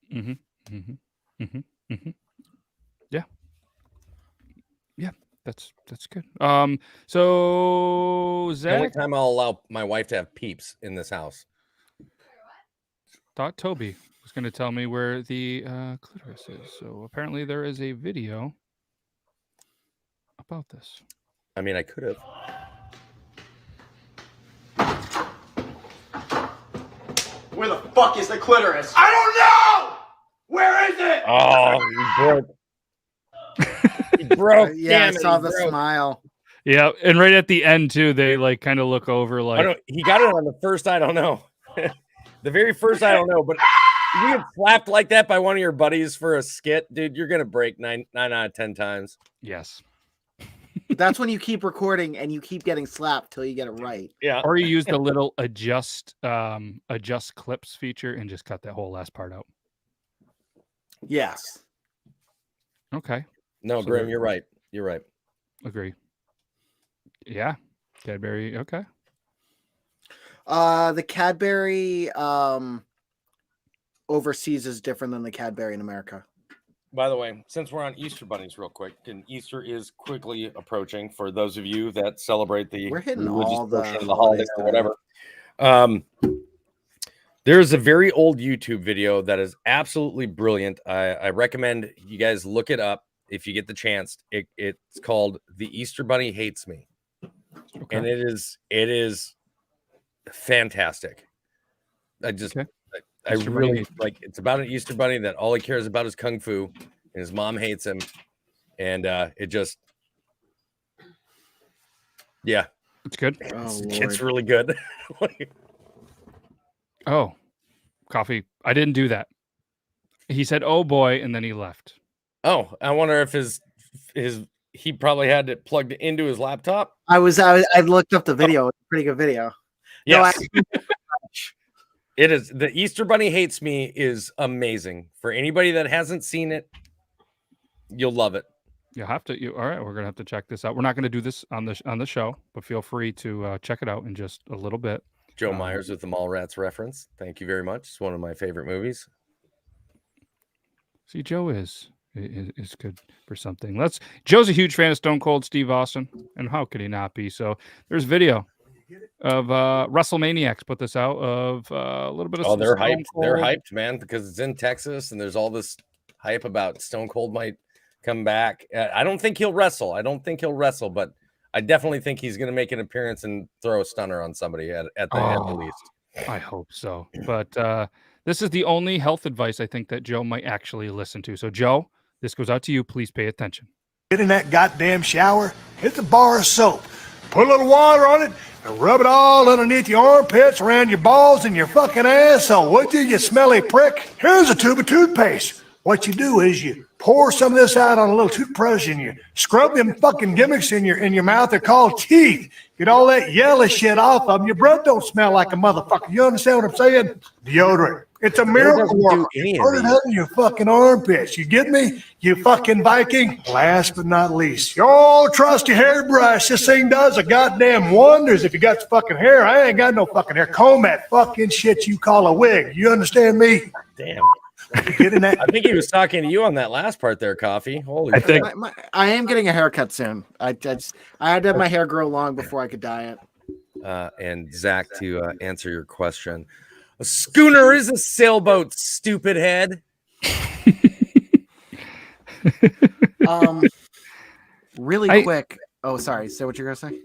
Yeah, yeah, that's good. So The only Zach time I'll allow my wife to have peeps in this house. thought Toby was going to tell me where the clitoris is. So apparently, there is a video about this. I mean, I could have. Where the fuck is the clitoris? I don't know! Where is it? Oh, he broke. He broke. Yeah, I Damn it, saw he the broke. smile. Yeah, and right at the end too, they like kind of look over I like don't. He got it on the first. I don't know. The very first. I don't know. But if you get slapped like that by one of your buddies for a skit, dude, you're gonna break nine out of 10 times. yes. That's when you keep recording and you keep getting slapped till you get it right. Yeah. Or you use the little adjust clips feature and just cut that whole last part out. Yes. Okay. No, So Grim, there- you're right. You're right. Agree. Yeah. Cadbury. Okay. The Cadbury overseas is different than the Cadbury in America. By the way, since we're on Easter bunnies, real quick, and Easter is quickly approaching for those of you that celebrate the We're hitting religious all the portion of the holiday holidays or today. whatever. There's a very old YouTube video that is absolutely brilliant. I recommend you guys look it up if you get the chance. It's called "The Easter Bunny Hates Me," and it is fantastic. I Easter Bunny really hates like. It's about an Easter bunny that all he cares about is kung fu, and his mom hates him, and it just, yeah, It's good. it's really good. Oh, coffee. I didn't do that. He said, "Oh boy," and then he left. Oh, I wonder if he probably had it plugged into his laptop. I looked up the video. It's a pretty good video. Yes. It is. The Easter Bunny Hates Me is amazing. For anybody that hasn't seen it, you'll love it. You'll have to. All right, we're gonna have to check this out. We're not gonna do this on the show, but feel free to check it out in just a little bit. Joe Myers with the Mallrats reference. Thank you very much. It's one of my favorite movies. See, Joe is good for something. Joe's a huge fan of Stone Cold Steve Austin, and how could he not be? So there's video of WrestleManiacs put this out of a little bit of. Oh, they're Stone hyped. They're Cold. hyped, man, because it's in Texas and there's all this hype about Stone Cold might come back. I don't think he'll wrestle. But I definitely think he's going to make an appearance and throw a stunner on somebody at the least. I hope so. But this is the only health advice I think that Joe might actually listen to. So, Joe, this goes out to you. Please pay attention. Get in that goddamn shower, hit the bar of soap, put a little water on it, and rub it all underneath your armpits, around your balls, and your fucking asshole. Would you smelly prick? Here's a tube of toothpaste. What you do is you pour some of this out on a little toothbrush and you scrub them fucking gimmicks in your mouth. They're called teeth. Get all that yellow shit off of them. Your breath don't smell like a motherfucker. You understand what I'm saying? Deodorant. It's a miracle worker. Put it under your fucking armpits. You get me? You fucking Viking. Last but not least, your trusty hairbrush. This thing does a goddamn wonders if you got some fucking hair. I ain't got no fucking hair. Comb that fucking shit you call a wig. You understand me? Damn. Get in that. I think he was talking to you on that last part there, Coffee. Holy crap. I am getting a haircut soon. I had to have my hair grow long before I could dye it. And Zach, to answer your question, a schooner is a sailboat, stupid head. Really quick. Oh, sorry. Say what you're gonna say.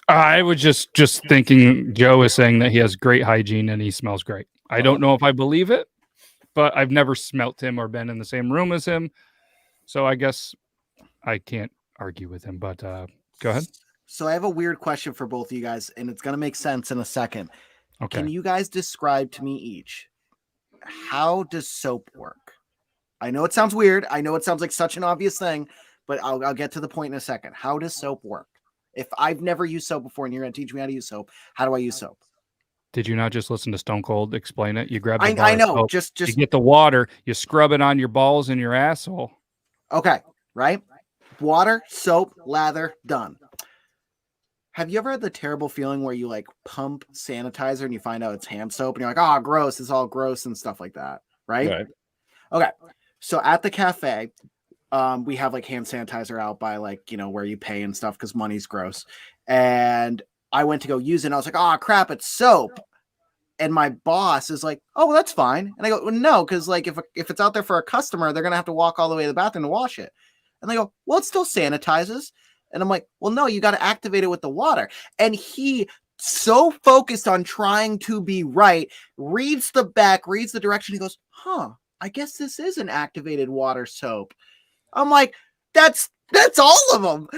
I was just thinking Joe is saying that he has great hygiene and he smells great. I don't know if I believe it, but I've never smelt him or been in the same room as him. So I guess I can't argue with him, but go ahead. So I have a weird question for both of you guys, and it's going to make sense in a second. Okay. Can you guys describe to me each, how does soap work? I know it sounds weird. I know it sounds like such an obvious thing, but I'll get to the point in a second. How does soap work? If I've never used soap before and you're going to teach me how to use soap, how do I use soap? Did you not just listen to Stone Cold explain it? You grab the I know. soap, Just you get the water, you scrub it on your balls and your asshole. Okay, right? water, soap, lather, done. Have you ever had the terrible feeling where you like pump sanitizer and you find out it's hand soap and you're like, oh, gross, it's all gross and stuff like that, right? Okay. So at the cafe, we have like hand sanitizer out by like, you know, where you pay and stuff because money's gross. And I went to go use it and I was like, oh crap, it's soap. And my boss is like, oh, well, that's fine. And I go, well, no, because like if it's out there for a customer, they're gonna have to walk all the way to the bathroom to wash it. And they go, well, it still sanitizes. And I'm like, well, no, you got to activate it with the water. And he so focused on trying to be right, reads the back, reads the direction. He goes, huh, I guess this is an activated water soap. I'm like, that's all of them.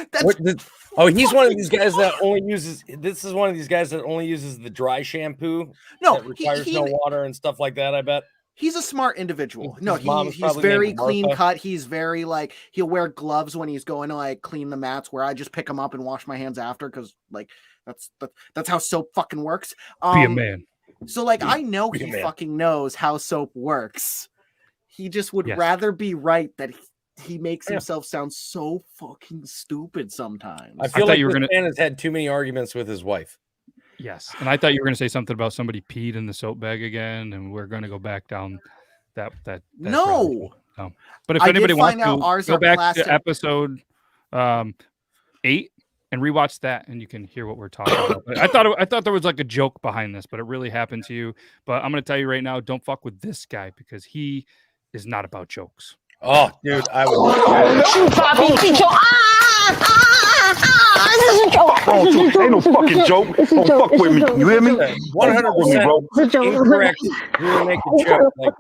He's one of these guys that only uses. This is one of these guys that only uses the dry shampoo. No, that requires no water and stuff like that. I bet he's a smart individual. No, he's probably very named clean Martha. cut. He's very like he'll wear gloves when he's going to like clean the mats. Where I just pick them up and wash my hands after because like that's how soap fucking works. Be a man. So like I know he fucking knows how soap works. He just would rather be right that he makes himself sound so fucking stupid sometimes. I feel like this man has had too many arguments with his wife. Yes, and I thought you were going to say something about somebody peed in the soap bag again, and we're going to go back down that no. No. But if I anybody did wants find out to ours go are back plastic. to episode 8 and rewatch that, and you can hear what we're talking about. But I thought there was like a joke behind this, but it really happened to you. But I'm going to tell you right now, don't fuck with this guy because he is not about jokes. Oh, dude, I would. Ain't no fucking joke. Don't fuck with me. You hear me? 100% incorrect rear naked joke. Like,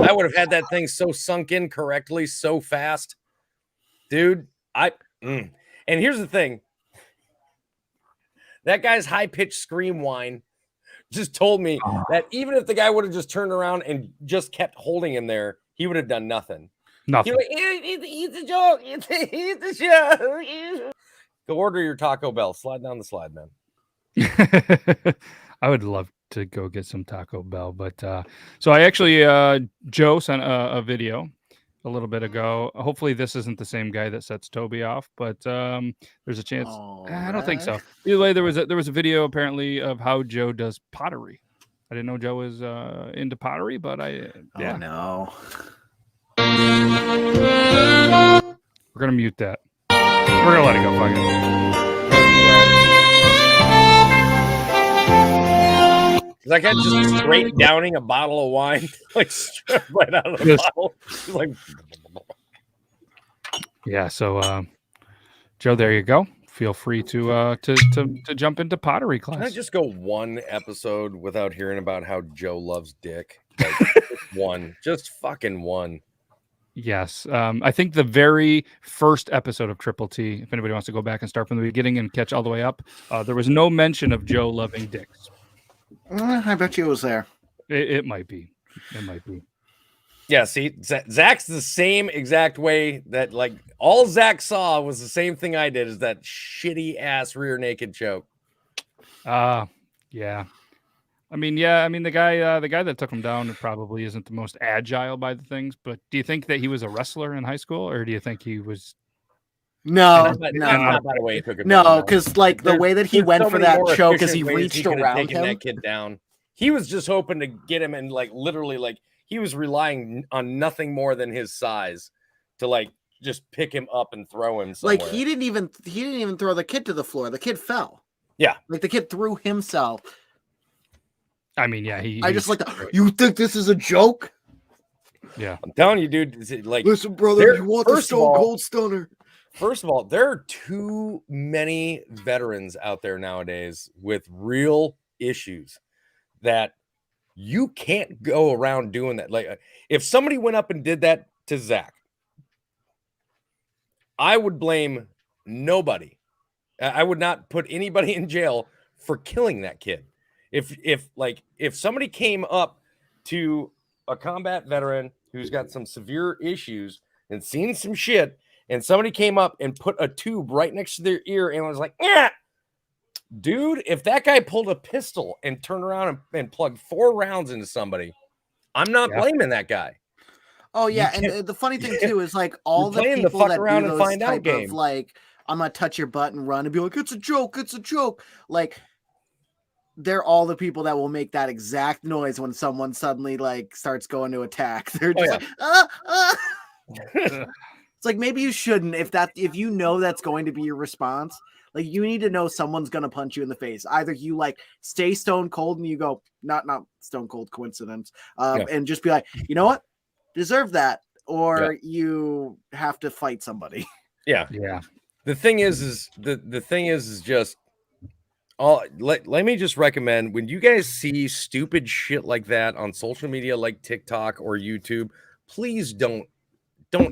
I would have had that thing so sunk in correctly so fast, dude. And here's the thing: that guy's high pitched scream whine just told me that even if the guy would have just turned around and just kept holding him there, he would have done nothing. Nothing. It's a joke. It's a show. Go order your Taco Bell. Slide down the slide, man. I would love to go get some Taco Bell, but so I actually Joe sent a video a little bit ago. Hopefully this isn't the same guy that sets Toby off, but there's a chance. I don't think so. Either way, there was a video apparently of how Joe does pottery. I didn't know Joe was into pottery, but Oh no. We're gonna mute that. We're gonna let it go. Fuck it. That guy just straight downing a bottle of wine, like straight right out of the bottle. He's like, yeah. So, Joe, there you go. Feel free to jump into pottery class. Can I just go one episode without hearing about how Joe loves dick? Like, just fucking one. Yes. I think the very first episode of Triple T, if anybody wants to go back and start from the beginning and catch all the way up, there was no mention of Joe loving dicks. I bet you it was there. It might be. It might be. Yeah, see, Zach's the same exact way that, like, all Zach saw was the same thing I did, is that shitty ass rear naked choke. Yeah. I mean, the guy that took him down probably isn't the most agile by the things, but do you think that he was a wrestler in high school, or do you think he was? No, not by the way he took him no, down. because like the way that he went for that choke as he reached around him. That kid down. He was just hoping to get him, and like literally, like he was relying on nothing more than his size to like just pick him up and throw him somewhere. Like he didn't even throw the kid to the floor. The kid fell. Yeah, like the kid threw himself. I mean, yeah, I just like that. You think this is a joke? Yeah, I'm telling you, dude. Is it like, listen, brother, you want the Stone Cold Stunner? First of all, there are too many veterans out there nowadays with real issues that you can't go around doing that. Like, if somebody went up and did that to Zach, I would blame nobody. I would not put anybody in jail for killing that kid. If somebody came up to a combat veteran who's got some severe issues and seen some shit, and somebody came up and put a tube right next to their ear and was like, yeah, dude, if that guy pulled a pistol and turned around and plugged 4 rounds into somebody, I'm not blaming that guy. Oh yeah, and the funny thing too is like all the playing the people fuck that around do and those find out type game. of like I'm gonna touch your butt and run and be like it's a joke, like they're all the people that will make that exact noise when someone suddenly like starts going to attack. They're just like It's like maybe you shouldn't if you know that's going to be your response. Like you need to know someone's gonna punch you in the face. Either you like stay stone cold and you go not stone cold coincidence, and just be like, you know what, deserve that, or you have to fight somebody. Yeah. The thing is the thing is just let me just recommend when you guys see stupid shit like that on social media like TikTok or YouTube, please don't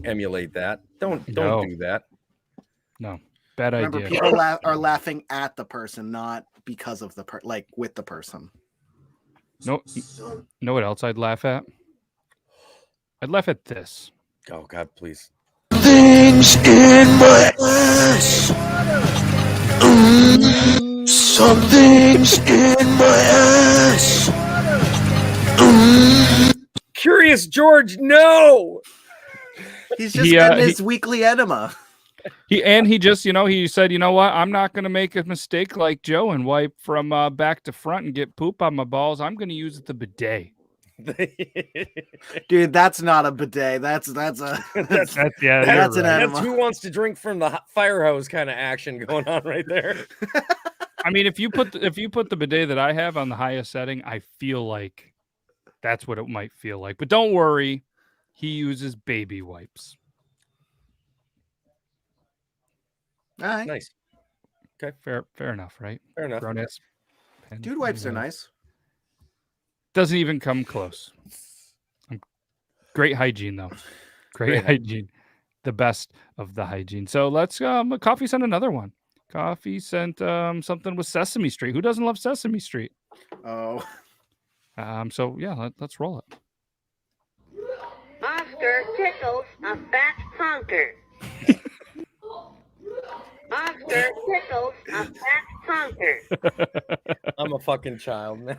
emulate that. Don't do that. No. Bad Remember, idea. people are laughing at the person, not because of the like with the person. No, know what else I'd laugh at? I'd laugh at this. Oh God, please. Things in my ass. Something's in my ass. Curious George, no. He's just getting his weekly enema. He just, he said, you know what? I'm not going to make a mistake like Joe and wipe from back to front and get poop on my balls. I'm going to use the bidet. Dude, that's not a bidet. That's an enema. That's who wants to drink from the fire hose kind of action going on right there. I mean, if you put the bidet that I have on the highest setting, I feel like that's what it might feel like. But don't worry, he uses baby wipes. All right. Nice. Okay. Fair enough, right? Fair enough. Dude wipes are nice. Doesn't even come close. Great hygiene, though. Great hygiene. The best of the hygiene. So let's Coffee sent another one. Coffee sent something with Sesame Street. Who doesn't love Sesame Street? Oh. So yeah, let's roll it. Oscar tickles a fat honker. Oscar tickles a fat honker. I'm a fucking child, man.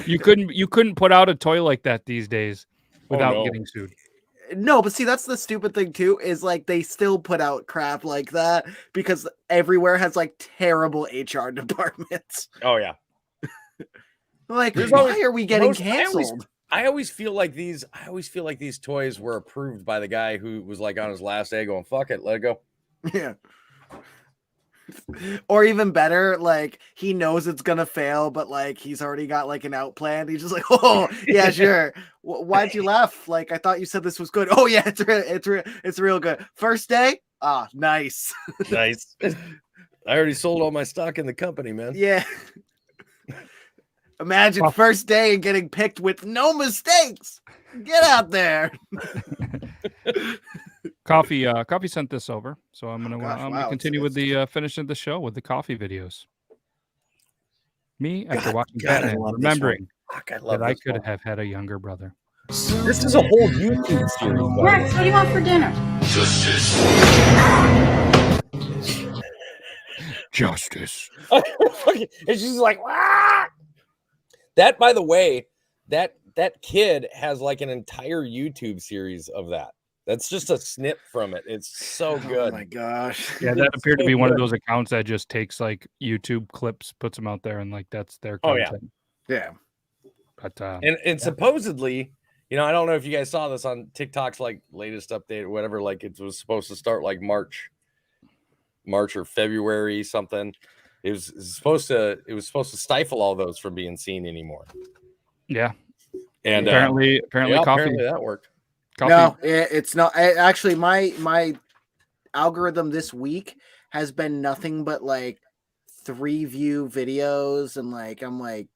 You couldn't put out a toy like that these days without getting sued. No, but see, that's the stupid thing too, is like they still put out crap like that because everywhere has like terrible HR departments. Oh yeah. Like, why are we getting canceled? I always feel like these toys were approved by the guy who was like on his last day going, fuck it, let it go. Yeah. Or even better, like he knows it's gonna fail, but like he's already got like an out plan. He's just like, oh yeah, sure. Why'd you laugh? Like I thought you said this was good. Oh yeah, it's real good. First day, nice, nice. I already sold all my stock in the company, man. Yeah. Imagine first day and getting picked with no mistakes. Get out there. Coffee sent this over, so I'm gonna continue with the finishing the show with the coffee videos. Me after watching Batman, remembering that I could have had a younger brother. This is a whole YouTube series. Rex, what do you want for dinner? Justice. And she's like, ah! That, by the way, that kid has like an entire YouTube series of that. That's just a snip from it. It's so good. Oh my gosh. Yeah, that appeared to be one of those accounts that just takes like YouTube clips, puts them out there, and like that's their content. Yeah. But and supposedly, I don't know if you guys saw this on TikTok's like latest update or whatever. Like it was supposed to start like March or February something. It was supposed to stifle all those from being seen anymore. Yeah. And apparently coffee. Apparently that worked. Coffee. No, it's not. Actually, my algorithm this week has been nothing but like 3-view videos, and like I'm like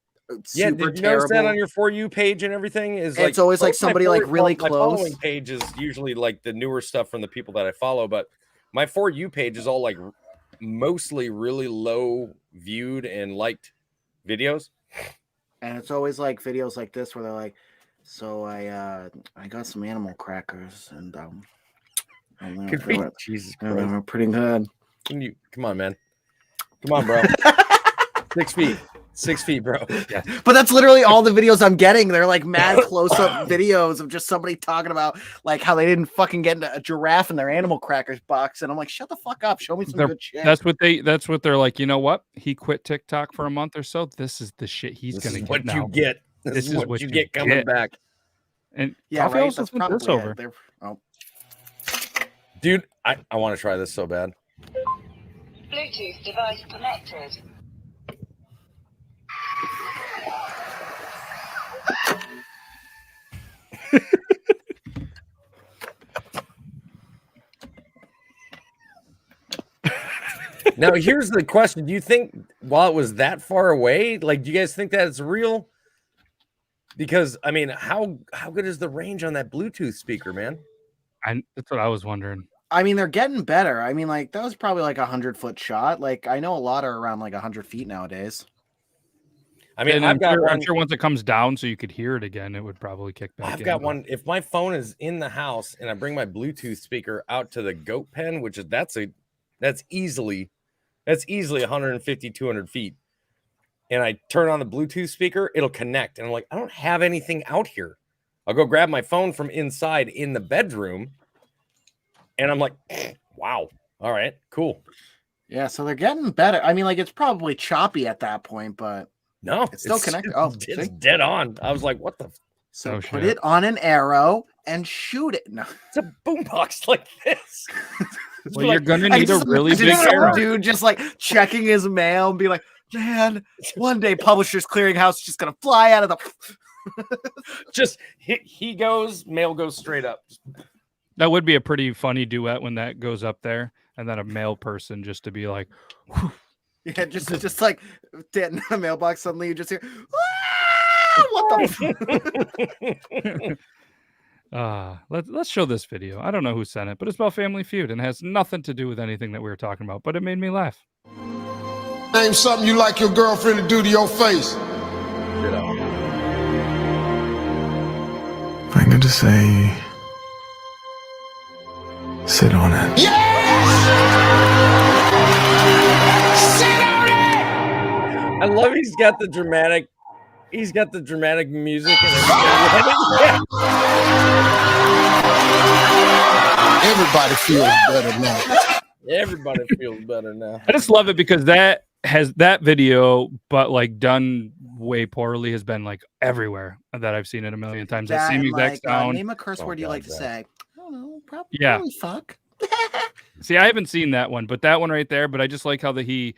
super did you terrible. notice that on your For You page and everything? It's always like somebody like really close. My following page is usually like the newer stuff from the people that I follow, but my For You page is all like mostly really low viewed and liked videos. And it's always like videos like this where they're like, so I got some animal crackers and Jesus they're Christ. pretty good. Come on, man. Come on, bro. 6 feet. 6 feet, bro. Yeah. But that's literally all the videos I'm getting. They're like mad close-up videos of just somebody talking about like how they didn't fucking get a giraffe in their animal crackers box. And I'm like, shut the fuck up. Show me some good shit. That's what they're like, you know what? He quit TikTok for a month or so. This is the shit he's gonna get what now. you get. This is what you get coming back. And Yeah, Coffee right. also That's sent probably this over. it. Oh. Dude, I want to try this so bad. Bluetooth device connected. Now, here's the question. Do you think while it was that far away, like, do you guys think that it's real? Because, I mean, how good is the range on that Bluetooth speaker, man? That's what I was wondering. I mean, they're getting better. I mean, like, that was probably like 100-foot shot. Like, I know a lot are around like 100 feet nowadays. I mean, And I'm sure once it comes down so you could hear it again, it would probably kick back. I've got one. If my phone is in the house and I bring my Bluetooth speaker out to the goat pen, which is that's easily 150, 200 feet. And I turn on the Bluetooth speaker, it'll connect. And I'm like, I don't have anything out here. I'll go grab my phone from inside in the bedroom. And I'm like, wow. All right, cool. Yeah, so they're getting better. I mean, like, it's probably choppy at that point, but no, it's still connected. Oh, it's dead on. I was like, what the? So put it on an arrow and shoot it. No, it's a boombox like this. Well, you're gonna need a really big arrow. Dude just like checking his mail and be like, man, one day Publishers Clearinghouse is just gonna fly out of the. Just he goes, mail goes straight up. That would be a pretty funny duet when that goes up there, and then a male person just to be like, whew. Yeah, just like dead in the mailbox. Suddenly you just hear, ah, what the. Let's show this video. I don't know who sent it, but it's about Family Feud and has nothing to do with anything that we were talking about, but it made me laugh. Name something you like your girlfriend to do to your face. I'm going to say, sit on it. I love he's got the dramatic music and everything. Everybody feels better now. Everybody feels better now. I just love it because that video, but like done way poorly, has been like everywhere that I've seen it a million times. That I see and, exact sound. name a curse word you like to say. I don't know. Probably fuck. See, I haven't seen that one, but that one right there. But I just like how he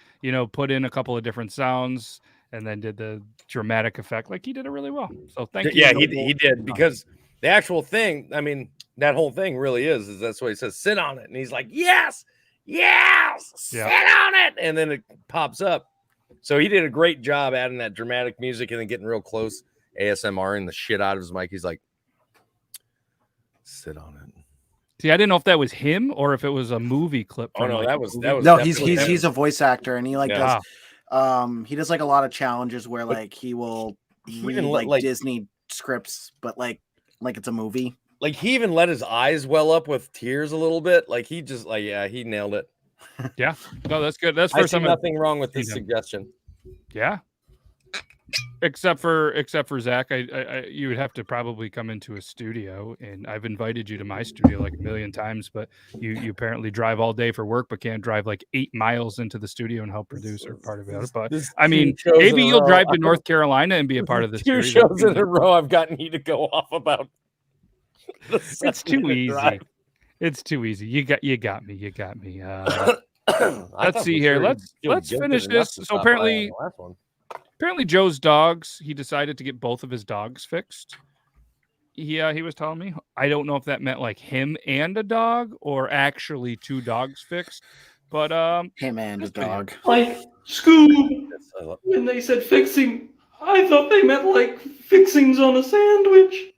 put in a couple of different sounds and then did the dramatic effect. Like he did it really well. So thank you. Yeah, he did, because the actual thing, I mean, that whole thing really is that's what he says, sit on it. And he's like, yes, sit on it. And then it pops up. So he did a great job adding that dramatic music and then getting real close, ASMRing the shit out of his mic. He's like, sit on it. See, I didn't know if that was him or if it was a movie clip. Oh no, that was no, he's a voice actor, and he does he does like a lot of challenges where like he will read like Disney scripts, but like it's a movie. Like he even let his eyes well up with tears a little bit. Like he just he nailed it. Yeah, no, that's good. That's I first see time. Nothing wrong with this suggestion. Yeah. Except for Zach, you would have to probably come into a studio, and I've invited you to my studio like a million times, but you apparently drive all day for work, but can't drive like 8 miles into the studio and help produce or part of it. But I mean, maybe you'll drive to North Carolina and be a part of this. 2 shows in a row, I've gotten you to go off about. It's too easy. Drive. It's too easy. You got me. Let's see here. Let's finish this. So apparently Joe's dogs, he decided to get both of his dogs fixed. He was telling me. I don't know if that meant like him and a dog or actually 2 dogs fixed. But him and a dog. Like Scoob, when they said fixing, I thought they meant like fixings on a sandwich.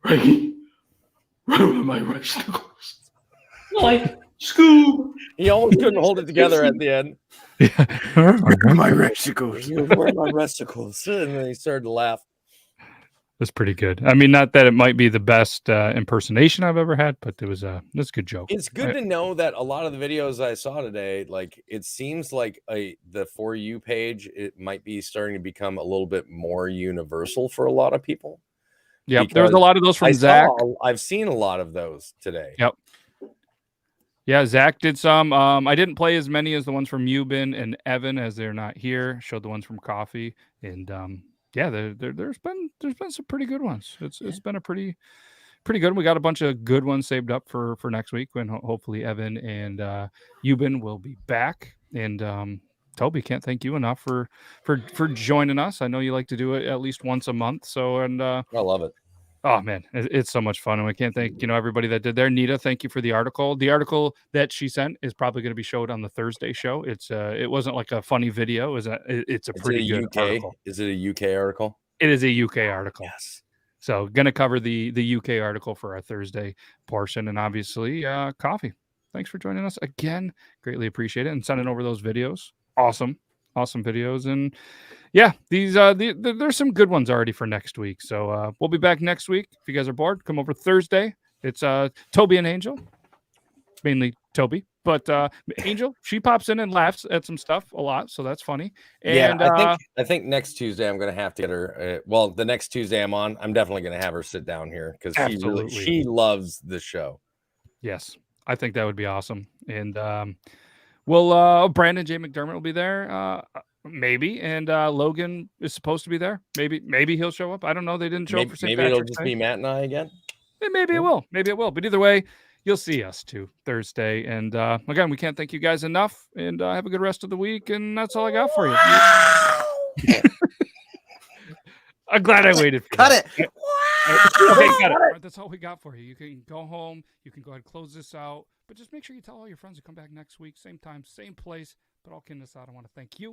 Right. Where are my vegetables? Like Scoob. He almost couldn't hold it together at the end. Where are my vesicles? Where are my vesicles? And then he started to laugh. was pretty good. I mean, not that it might be the best impersonation I've ever had, but it was a good joke. It's good to know that a lot of the videos I saw today, like it seems like the For You page, it might be starting to become a little bit more universal for a lot of people. Yep, there was a lot of those from Zach. I've seen a lot of those today. Yep. Yeah, Zach did some. I didn't play as many as the ones from Eubin and Evan as they're not here. Showed the ones from Coffee, and yeah, there's been some pretty good ones. It's been a pretty good. We got a bunch of good ones saved up for next week when hopefully Evan and Eubin will be back. And Toby, can't thank you enough for joining us. I know you like to do it at least once a month. So I love it. Oh man, it's so much fun, and we can't thank everybody that did there. Nita, thank you for the article. The article that she sent is probably going to be showed on the Thursday show. It wasn't like a funny video. It's a pretty good article. Is it a UK article? It is a UK article. Yes. So going to cover the UK article for our Thursday portion, and obviously Coffee. Thanks for joining us again. Greatly appreciate it, and sending over those videos. Awesome videos. And yeah, these there's some good ones already for next week. So we'll be back next week. If you guys are bored, come over Thursday. It's Toby and Angel, mainly Toby, but Angel, she pops in and laughs at some stuff a lot, so that's funny. And yeah, I think next Tuesday I'm gonna have to get her. Well, the next Tuesday I'm on, I'm definitely gonna have her sit down here because she loves the show. Yes, I think that would be awesome. And well, Brandon J. McDermott will be there. Maybe, and Logan is supposed to be there. Maybe he'll show up. I don't know. They didn't show up for St. Maybe it'll Patrick's just Day. be Matt and I again. Maybe it will. Maybe it will. But either way, you'll see us too Thursday. And again, we can't thank you guys enough. And have a good rest of the week. And that's all I got for you. I'm glad I waited for Cut that. it. Okay, got it. All right, that's all we got for you. You can go home. You can go ahead and close this out. But just make sure you tell all your friends to come back next week. Same time, same place. But all kidding aside, I want to thank you